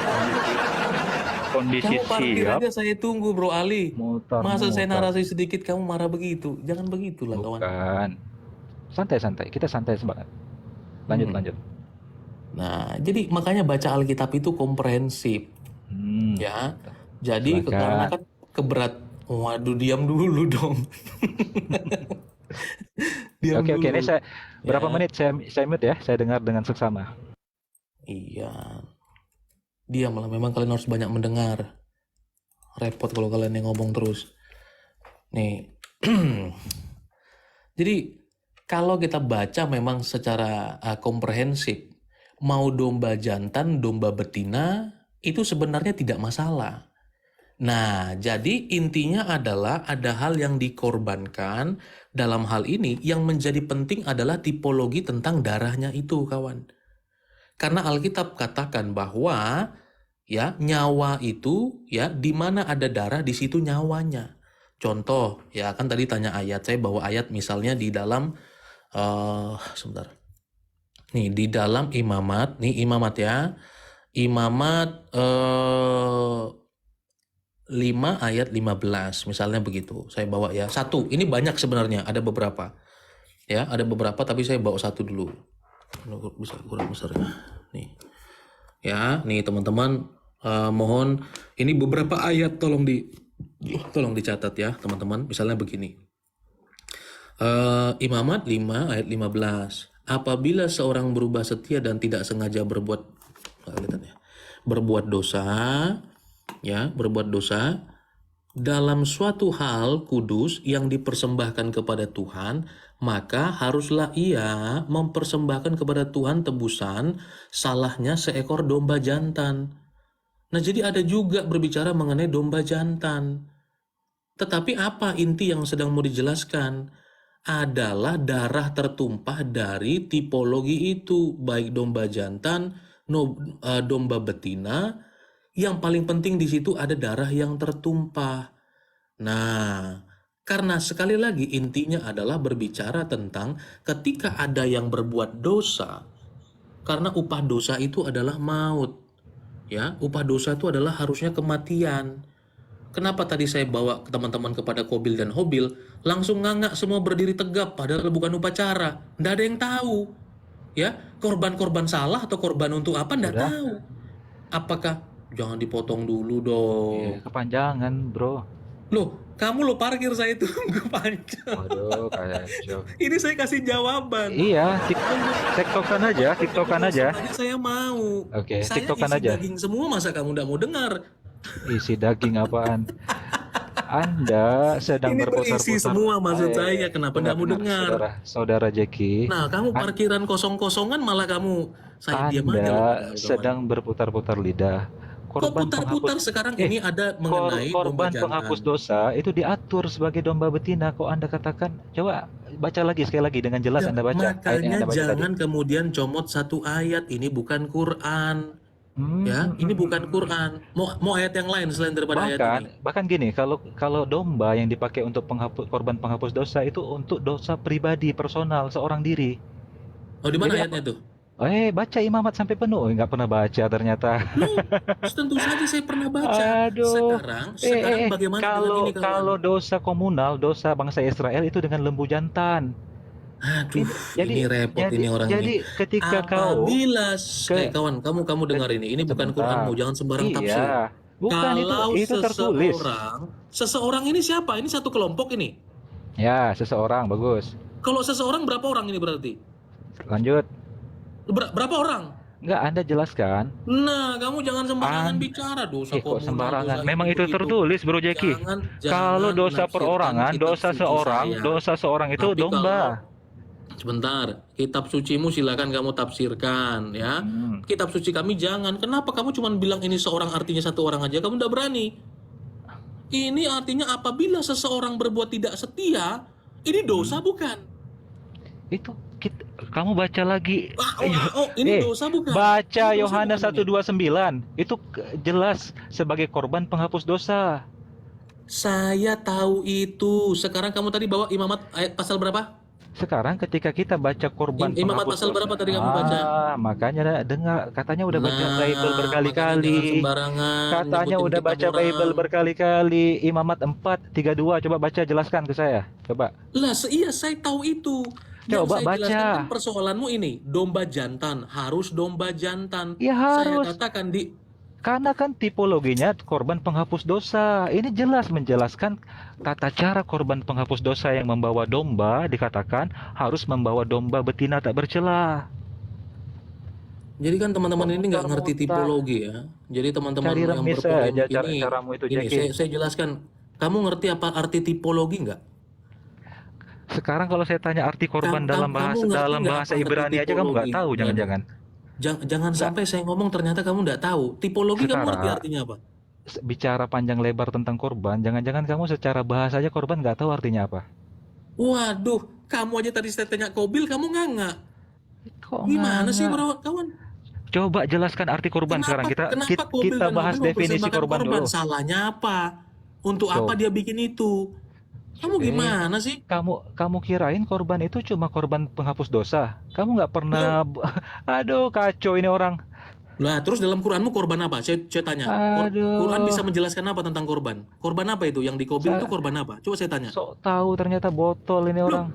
kondisi kamu parkir siap. aja saya tunggu bro Ali. Masa saya Mutar. narasi sedikit kamu marah begitu? Jangan begitulah kawan. Bukan. Santai-santai. Kita santai semangat. Lanjut. Nah, jadi makanya baca Alkitab itu komprehensif. Ya. Jadi karena kan keberat. Waduh, diam dulu dong. Oke. Ini saya berapa menit saya mute ya. Saya dengar dengan seksama. Iya. Diam lah. Memang kalian harus banyak mendengar. Repot kalau kalian yang ngomong terus. Nih. Jadi kalau kita baca memang secara komprehensif, mau domba jantan, domba betina, itu sebenarnya tidak masalah. Nah, jadi intinya adalah ada hal yang dikorbankan. Dalam hal ini yang menjadi penting adalah tipologi tentang darahnya itu, kawan. Karena Alkitab katakan bahwa ya nyawa itu ya di mana ada darah di situ nyawanya. Contoh, ya kan tadi tanya ayat, saya bawa ayat misalnya di dalam sebentar. Nih di dalam Imamat, nih Imamat ya. Imamat 5 ayat 15 misalnya begitu. Saya bawa ya. Satu, ini banyak sebenarnya, ada beberapa. Ya, ada beberapa tapi saya bawa satu dulu. Bisa kurang besar ya. Nih. Ya, nih teman-teman Mohon ini beberapa ayat tolong dicatat ya teman-teman. Misalnya begini. Imamat 5 ayat 15. Apabila seorang berubah setia dan tidak sengaja berbuat dosa dalam suatu hal kudus yang dipersembahkan kepada Tuhan, maka haruslah ia mempersembahkan kepada Tuhan tebusan salahnya seekor domba jantan. Nah, jadi ada juga berbicara mengenai domba jantan. Tetapi apa inti yang sedang mau dijelaskan? Adalah darah tertumpah dari tipologi itu, baik domba jantan, domba betina. Yang paling penting di situ ada darah yang tertumpah. Nah, karena sekali lagi intinya adalah berbicara tentang ketika ada yang berbuat dosa, karena upah dosa itu adalah maut. Ya, upah dosa itu adalah harusnya kematian. Kenapa tadi saya bawa teman-teman kepada Qabil dan Habil, langsung ngangak semua berdiri tegap padahal bukan upacara. Nggak ada yang tahu. Ya, korban-korban salah atau korban untuk apa nggak Udah. tahu. Apakah jangan dipotong dulu dong. Kepanjangan, bro. Loh, kamu lo parkir saya itu kepanjang. Waduh, kacau. Ini saya kasih jawaban. Iya, tiktokan aja. Sebenarnya saya mau. Oke, Saya tiktokan isi aja. daging semua, masa kamu nggak mau dengar? Isi daging apaan? Anda sedang Ini berputar-putar. berisi semua maksud saya. Kenapa nggak mau dengar? Saudara Jeki. Nah, kamu parkiran kosong-kosongan malah kamu saya diam aja loh. Anda sedang berputar-putar lidah. Kok putar-putar sekarang ini ada mengenai korban domba jantan. penghapus dosa itu diatur sebagai domba betina. Kok Anda katakan? Coba baca lagi sekali lagi dengan jelas Ya, Anda baca. Ayat yang makanya Anda baca jangan kemudian comot satu ayat. Ini bukan Quran. tadi. Ya, ini bukan Quran. Mau ayat yang lain selain daripada ayat ini. Bahkan gini, kalau domba yang dipakai untuk korban penghapus dosa itu untuk dosa pribadi personal seorang diri. Oh, di mana Jadi ayatnya tuh? Baca imamat sampai penuh. Nggak pernah baca ternyata. Loh, tentu saja saya pernah baca. Aduh. Sekarang bagaimana dengan ini kawan? Kalau dosa komunal, dosa bangsa Israel itu dengan lembu jantan. Aduh, ini repot ini orang Jadi ini. ketika kau Apabila kawan, kamu dengar ini bukan Sebentar. Quranmu, jangan sembarang tafsir. Iya, bukan Kalau itu tertulis. seseorang ini siapa? Ini satu kelompok ini. Ya, seseorang bagus. Kalau seseorang berapa orang ini berarti? Lanjut. Berapa orang? Enggak, Anda jelaskan. Nah, kamu jangan sembarangan bicara dosa Kok komunal. sembarangan? dosa Memang itu begitu. tertulis, Bro Jeki. Kalau dosa menafsirkan perorangan, kitab dosa suci saya. seorang itu Tapi domba. Sebentar, kitab sucimu silakan kamu tafsirkan ya. Kitab suci kami jangan. Kenapa kamu cuma bilang ini seorang artinya satu orang aja? Kamu tidak berani. Ini artinya apabila seseorang berbuat tidak setia, ini dosa bukan? Itu kamu baca lagi. Ini dosa bukan? Baca Ini dosa Yohanes bukan ini? 1:29. Itu jelas sebagai korban penghapus dosa. Saya tahu itu. Sekarang kamu tadi bawa imamat ayat pasal berapa? Sekarang ketika kita baca korban Imamat penghapus pasal berapa tadi kamu baca? Makanya dengar katanya udah baca Bible makanya jangan berkali-kali. sembarangan Katanya nyebutin udah kitab baca orang. Bible berkali-kali. Imamat 4:32. Coba baca, jelaskan ke saya. Coba. Lah, iya saya tahu itu. Yang Coba saya baca. jelaskan kan persoalanmu ini, domba jantan, harus domba jantan. Ya Saya harus. katakan Karena kan tipologinya korban penghapus dosa. Ini jelas menjelaskan tata cara korban penghapus dosa yang membawa domba, dikatakan harus membawa domba betina tak bercela. jadi kan teman-teman ini nggak ngerti Mutar-mutar. tipologi ya. Jadi teman-teman Cari yang remis berpolemik aja ini, caramu itu, ini Jeki. saya jelaskan. Kamu ngerti apa arti tipologi nggak? Sekarang kalau saya tanya arti korban dalam bahasa kamu ngerti nggak bahasa apa arti Ibrani aja kamu nggak tipologi? tahu, jangan-jangan. Jangan sampai saya ngomong ternyata kamu nggak tahu. Tipologi kamu ngerti Sekarang, artinya apa? bicara panjang lebar tentang korban, jangan-jangan kamu secara bahasa aja korban nggak tahu artinya apa. Waduh, kamu aja tadi saya tanya Qabil, kamu nggak? Kok Gimana sih nggak? bro, kawan? Coba jelaskan arti korban sekarang. Kita bahas definisi korban dulu. Salahnya apa? Untuk apa dia bikin itu? Kamu gimana sih? Kamu kirain korban itu cuma korban penghapus dosa? Kamu nggak pernah... Aduh, kacau ini orang. Lah, terus dalam Quranmu korban apa? Saya tanya. Aduh. Quran bisa menjelaskan apa tentang korban? Korban apa itu? Yang di Qabil itu korban apa? Coba saya tanya. Sok tahu ternyata botol ini orang.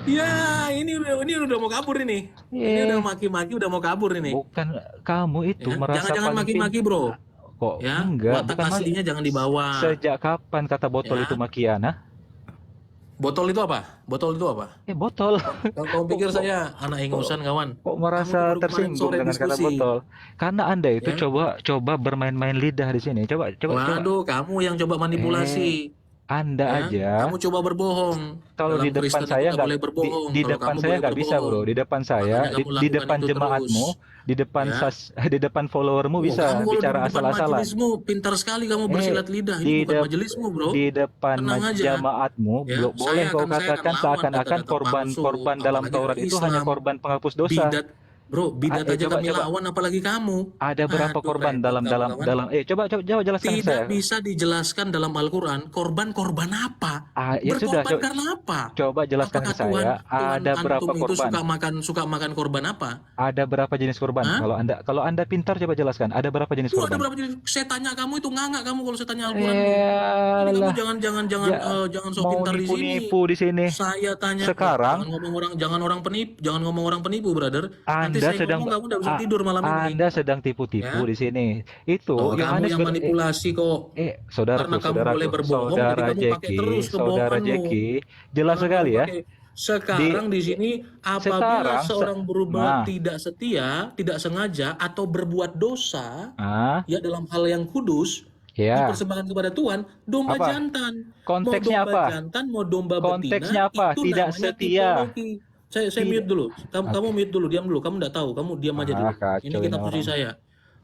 Ya, ini udah mau kabur ini. Ini udah maki-maki, udah mau kabur ini. Bukan kamu itu Ya, merasa jangan paling maki-maki, bro. Kok Ya, enggak? watak Bukan aslinya jangan dibawa. sejak kapan kata botol Ya. itu makian? Botol itu apa? Botol itu apa? Botol. Kamu Kok, pikir kok, saya anak kok, ingusan kawan? kok Kamu tuh merasa baru kemarin tersinggung sore dengan kata diskusi. botol? Karena Anda itu Ya. coba bermain-main lidah di sini. Coba. Waduh, kamu yang coba manipulasi. Anda Ya, aja. kamu coba berbohong. Kalau Dalam di depan Kristen itu saya nggak nggak boleh berbohong. di Kalau depan kamu saya boleh nggak bisa, berbohong. bro. Di depan saya, Makanya kamu di lakukan depan itu jemaatmu, terus. di depan Ya. di depan followermu Oh, kamu bisa kalau bicara di depan asal-asalan. majelismu pintar sekali kamu bersilat lidah. Ini Di bukan dep- majelismu, bro. di depan Tenang aja. jamaatmu Ya, boleh kau saya akan katakan lawan seakan-akan data-data palsu, korban dalam apalagi Taurat dari itu hanya Islam. korban penghapus dosa. Bidat aja Coba kami lawan, apalagi kamu. ada berapa Aduh, korban repot kamu, kawan. coba jelaskan ke saya. Tidak bisa dijelaskan dalam Al-Quran korban apa. Ya sudah, Berkorban karena apa? coba jelaskan Apakah ke saya. Tuhan Ada berapa antum itu korban? suka makan korban apa? Ada berapa jenis korban? Hah? Kalau anda pintar, coba jelaskan. Ada berapa jenis Tuh ada korban? berapa jenis? Saya tanya kamu itu ngangak kamu kalau saya tanya Al-Quranmu. Ini kamu Alah, jangan sok mau pintar di sini. nipu di sini. Saya tanya, Sekarang jangan ngomong orang penipu, brother. Nanti Anda saya sedang ngomong kamu udah bisa tidur malam ini. Anda sedang tipu-tipu Ya. di sini. Itu Tuh, kamu Yohanes yang manipulasi kok. saudaraku, Karena kamu boleh berbohong, jadi saudara kamu pakai terus saudara kebohonganmu. Jeki, jelas Jangan sekali kamu ya. pakai. Sekarang di sini apabila seorang berbuat Nah. tidak setia, tidak sengaja atau berbuat dosa, Ah, ya dalam hal yang kudus, ya. dipersembahkan kepada Tuhan, domba Apa? jantan. Konteksnya mau domba apa? jantan, mau domba Konteksnya betina, apa? itu Tidak namanya setia. tipologi. Saya mute dulu. Kamu mute dulu, diam dulu. Kamu enggak tahu, kamu diam aja dulu. Kacau Ini kita ini posisi orang. saya.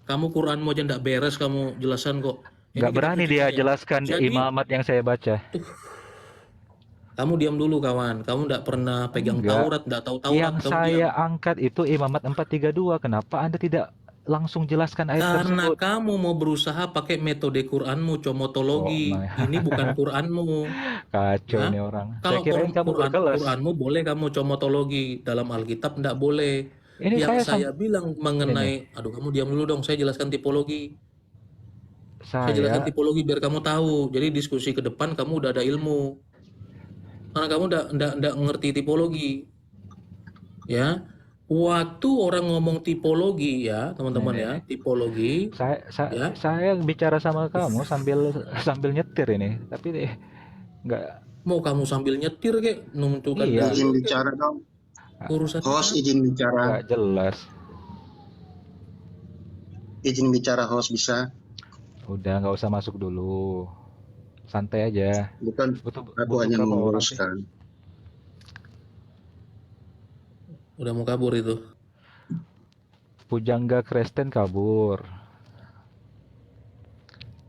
Kamu Quranmu aja enggak beres, kamu jelasan kok. Ini Nggak kita berani posisi dia saya. jelaskan Jadi, imamat yang saya baca. kamu diam dulu kawan. Kamu enggak pernah pegang Enggak. Taurat, enggak tahu Taurat. Yang Kamu saya diam. angkat itu imamat 432. Kenapa Anda tidak langsung jelaskan ayat Karena tersebut? kamu mau berusaha pakai metode Quranmu, comotologi. Oh, Ini bukan Quranmu. Kacau Hah? ini orang. Kalau Saya kirain kamu berkelas. Quranmu boleh kamu comotologi, dalam Alkitab enggak boleh. Ini Yang saya saya bilang mengenai, aduh kamu diam dulu dong, saya jelaskan tipologi. Saya jelaskan saya tipologi biar kamu tahu. Jadi diskusi ke depan kamu udah ada ilmu. Karena kamu enggak ngerti tipologi. Ya. Waktu orang ngomong tipologi ya, teman-teman ya, tipologi. Ya. saya bicara sama kamu sambil nyetir ini, tapi nggak. Mau kamu sambil nyetir kek, nunjukkan Iya. dalil Izin kek. bicara dong. Urusan Host izin bicara. Nggak jelas. Izin bicara host bisa. Udah nggak usah masuk dulu, santai aja. Bukan Butuh aku hanya berapa orang sih? meluruskan. udah mau kabur itu. Pujangga Kristen kabur.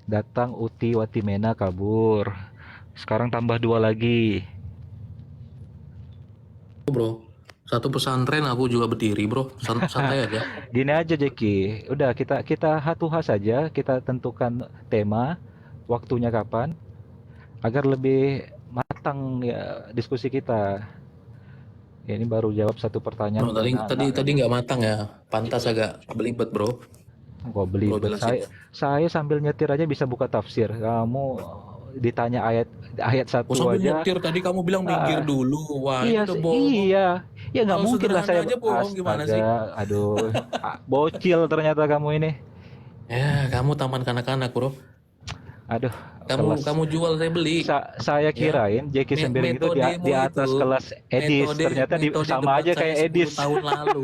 Datang Uti Watimena kabur. Sekarang tambah 2 lagi. Bro, satu pesantren aku juga berdiri bro. Santai aja. Gini aja Jeki, udah kita hatuha saja, kita tentukan tema, waktunya kapan, agar lebih matang ya diskusi kita. Ya, ini baru jawab satu pertanyaan. Bro, tadi nggak matang ya. Pantas agak belibet bro. Kok belibet? Bro, jelasin. Saya sambil nyetir aja bisa buka tafsir. Kamu ditanya ayat satu Sambil aja. nyetir tadi kamu bilang minggir dulu. Wah, Iya, itu udah bohong. iya. Ya nggak Kalau mungkin lah sederhana saya. aja bohong, gimana sih? Aduh, bocil ternyata kamu ini. Ya, kamu taman kanak-kanak bro. Aduh, Kamu jual saya beli. saya kirain Jeki Sembiring itu di Metodemu atas itu, kelas Edis, ternyata metode sama debat aja saya kayak 10 Edis. tahun lalu.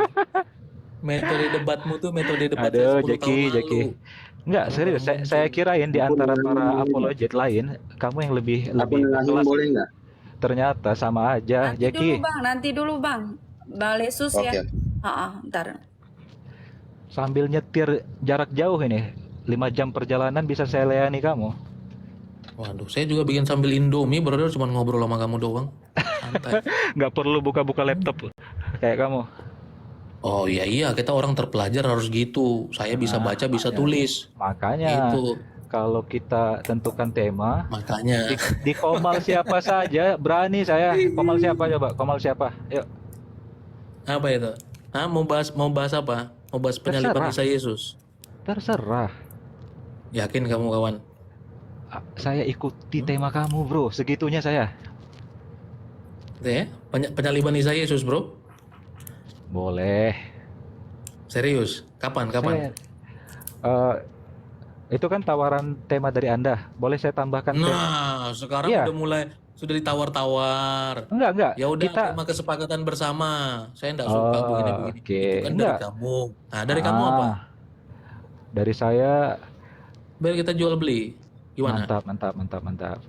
Metode debatmu tuh metode debat Aduh, saya 10 tahun Jeki. lalu. Enggak, serius. Saya kirain di antara para apologet lain, kamu yang lebih Aku nengahin berkelas. boleh nggak? Ternyata sama aja, Jeki. Nanti dulu bang. Bang Lesus ya. Oke. Ntar. Sambil nyetir jarak jauh ini, 5 jam perjalanan bisa saya layani kamu. Waduh, saya juga bikin sambil Indomie, brother, cuma ngobrol sama kamu doang. Santai. Nggak perlu buka-buka laptop kayak kamu. Oh iya, kita orang terpelajar harus gitu. Saya bisa baca, bisa tulis. Makanya Itu. kalau kita tentukan tema, Makanya. di komal siapa saja berani saya. Komal siapa coba? Komal siapa? Yuk. Apa itu? Mau bahas apa? Mau bahas penyalipan Terserah. Isa Yesus. Terserah. Yakin kamu kawan? Saya ikuti tema kamu, bro. Segitunya saya. Ya, penyaliban Isa Yesus, bro. Boleh. Serius? Kapan? Saya, Itu kan tawaran tema dari Anda. Boleh saya tambahkan Nah, sekarang Iya. udah mulai sudah ditawar-tawar. Enggak. Ya udah, Kita tema kesepakatan bersama. Saya enggak suka begini-begini. oke. Itu kan dari Enggak. kamu. Nah, dari kamu apa? Dari saya Biar kita jual beli. Gimana? mantap.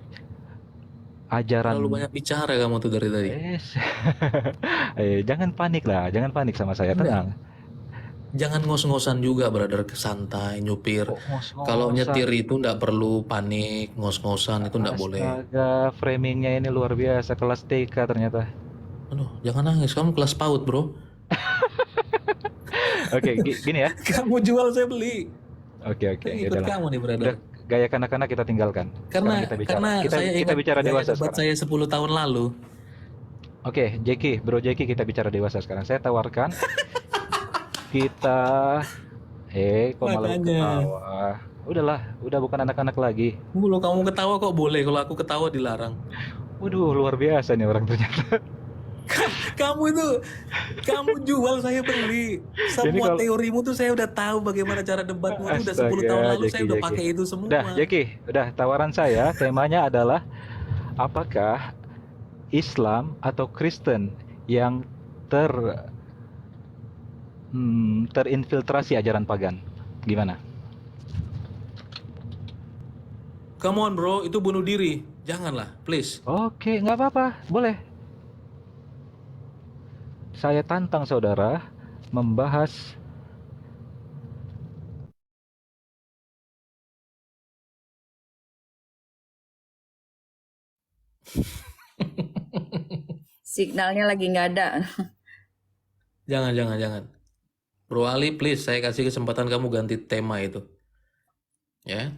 Ajaran Terlalu banyak bicara kamu tuh dari tadi. jangan panik lah, jangan panik sama saya, tenang. Jangan ngos-ngosan juga, brother. Santai, nyupir. Ngos-ngosan. Kalau nyetir itu nggak perlu panik, ngos-ngosan itu nggak boleh. Astaga, framingnya ini luar biasa, kelas TK ternyata. Aduh, jangan nangis. Kamu kelas PAUD, bro. Oke, gini ya. Kamu jual, saya beli. Oke, Ikut yaudahlah. kamu nih, brother. Udah, gaya kanak-kanak kita tinggalkan. Karena Sekarang saya kita ingat bicara gaya dewasa debat sekarang. saya 10 tahun lalu. Oke, Bro Jeki, kita bicara dewasa sekarang. Saya tawarkan kita kok malah Makanya. ketawa. Udahlah, udah bukan anak-anak lagi. Kalau kamu ketawa kok boleh, kalau aku ketawa dilarang. Waduh, luar biasa nih orang ternyata. Kamu jual, saya beli. Ini Semua kalau- teorimu tuh saya udah tahu bagaimana cara debatmu. Itu udah 10 Astaga, tahun lalu saya Jeki, udah Jeki. pakai itu semua. Udah, Jeki, udah tawaran saya temanya adalah apakah Islam atau Kristen yang terinfiltrasi ajaran pagan? Gimana? Come on bro, itu bunuh diri. Janganlah, please. Oke, nggak apa-apa, boleh. Saya tantang saudara membahas Signalnya lagi nggak ada. Jangan. Bro Ali, please, saya kasih kesempatan kamu ganti tema itu. Ya.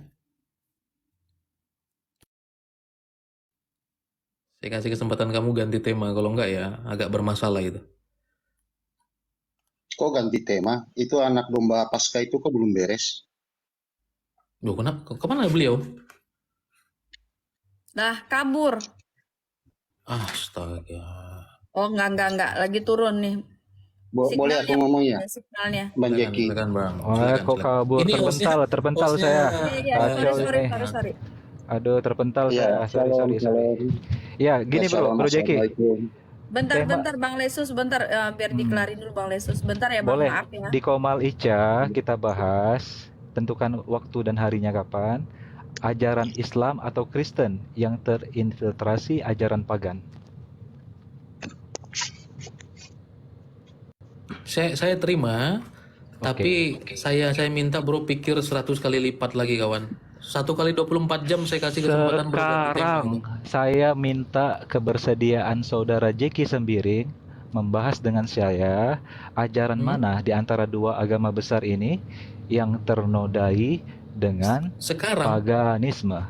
Saya kasih kesempatan kamu ganti tema, kalau enggak ya agak bermasalah itu. Kok ganti tema? Itu anak domba Paskah itu kok belum beres? Loh, kemana beliau? Nah, kabur. Astaga. Oh, enggak. Lagi turun nih. Boleh aku ngomong ya, Signalnya. Bang Jeki? Silakan, Bang. kok kabur, Ini terpental hostnya- saya. Iya, Kacau sorry. ini. Aduh, terpental Ya, saya. Sorry. Ya, gini Bro Jeki. Bentar Bang Lesus, bentar biar dikelarin dulu Bang Lesus. Bentar ya Bang, Boleh. maaf ya. Di Komal Ica kita bahas, tentukan waktu dan harinya kapan. Ajaran Islam atau Kristen yang terinfiltrasi ajaran pagan. Saya terima, tapi saya minta bro pikir 100 kali lipat lagi kawan. 1 kali 24 jam saya kasih kesempatan bro ganti tema Sekarang ini. saya minta kebersediaan saudara Jeki Sembiring membahas dengan saya ajaran mana di antara dua agama besar ini yang ternodai dengan Sekarang, paganisme.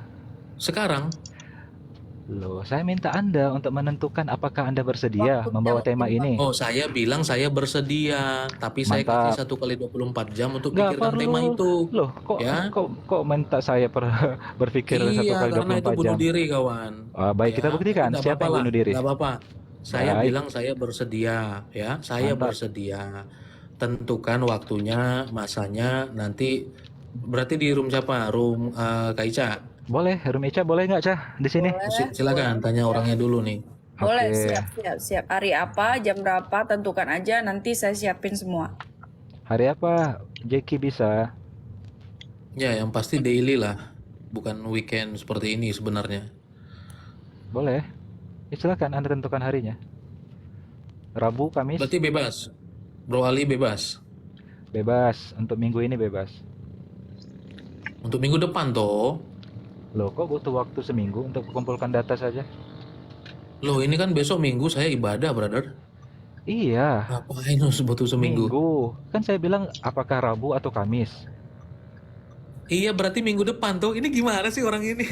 Loh, saya minta Anda untuk menentukan apakah Anda bersedia Waktu membawa yang tema ini. oh saya bilang saya bersedia, tapi saya Mantap. kasih 1 kali 24 jam untuk Nggak pikirkan perlu. tema itu. Loh, Ya. kok minta saya berpikir 1 Iya, kali karena itu 24 bunuh jam? diri kawan. Baik, kita buktikan nggak siapa apa-apa yang lah, bunuh diri. nggak apa-apa. Saya Baik. bilang saya bersedia, ya. Saya Mantap. bersedia. Tentukan waktunya, masanya. Nanti berarti di room siapa? Room Kak Ica. Boleh, Room Ica boleh nggak, Cah, di sini? Silakan tanya orangnya dulu nih. Boleh, Oke. siap. Hari apa, jam berapa, tentukan aja, nanti saya siapin semua. Hari apa? Jeki bisa. Ya, yang pasti daily lah, bukan weekend seperti ini sebenarnya. Boleh. Ya, silakan Anda tentukan harinya. Rabu, Kamis, Berarti bebas. Bro Ali bebas. bebas. Untuk minggu ini bebas. Untuk minggu depan toh. Loh, kok butuh waktu seminggu untuk mengumpulkan data saja? Loh, ini kan besok minggu saya ibadah, brother. Iya, Ngapain harus butuh seminggu? minggu. Kan saya bilang apakah Rabu atau Kamis? Iya, berarti minggu depan tuh. Ini gimana sih orang ini?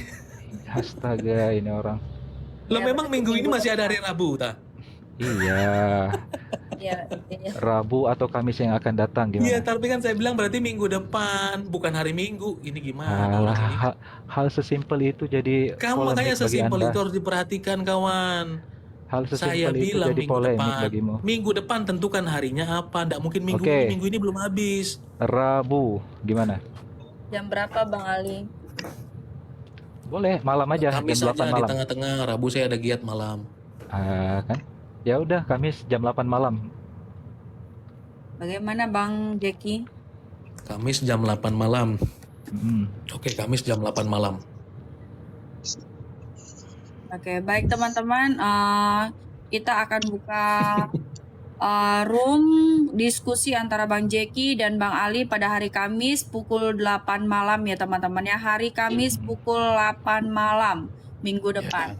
Astaga, ini orang. Loh, Ya, memang berarti minggu ini minggu masih ada hari Rabu, ta? Iya, Ya, Rabu atau Kamis yang akan datang Iya, gimana? tapi kan saya bilang berarti minggu depan, bukan hari Minggu. Ini gimana Alah, orang ini? hal sesimpel itu jadi Kamu makanya polemik bagi sesimpel Anda. itu harus diperhatikan, kawan. Hal Saya sesimpel itu bilang jadi minggu polemik depan. bagimu. Minggu depan tentukan harinya apa. Nggak mungkin minggu Oke. ini. Minggu ini belum habis. Rabu, gimana? Jam berapa Bang Ali? Boleh malam aja, Kamis jam 8 aja di malam. tengah-tengah, Rabu saya ada giat malam. Kan? Ya udah, Kamis jam 8 malam. Bagaimana Bang Jeki? Kamis jam 8 malam. Mm. Oke, Kamis jam 8 malam. Oke, baik teman-teman, kita akan buka room diskusi antara Bang Jeki dan Bang Ali pada hari Kamis pukul 8 malam ya teman-teman ya. Hari Kamis pukul 8 malam minggu depan.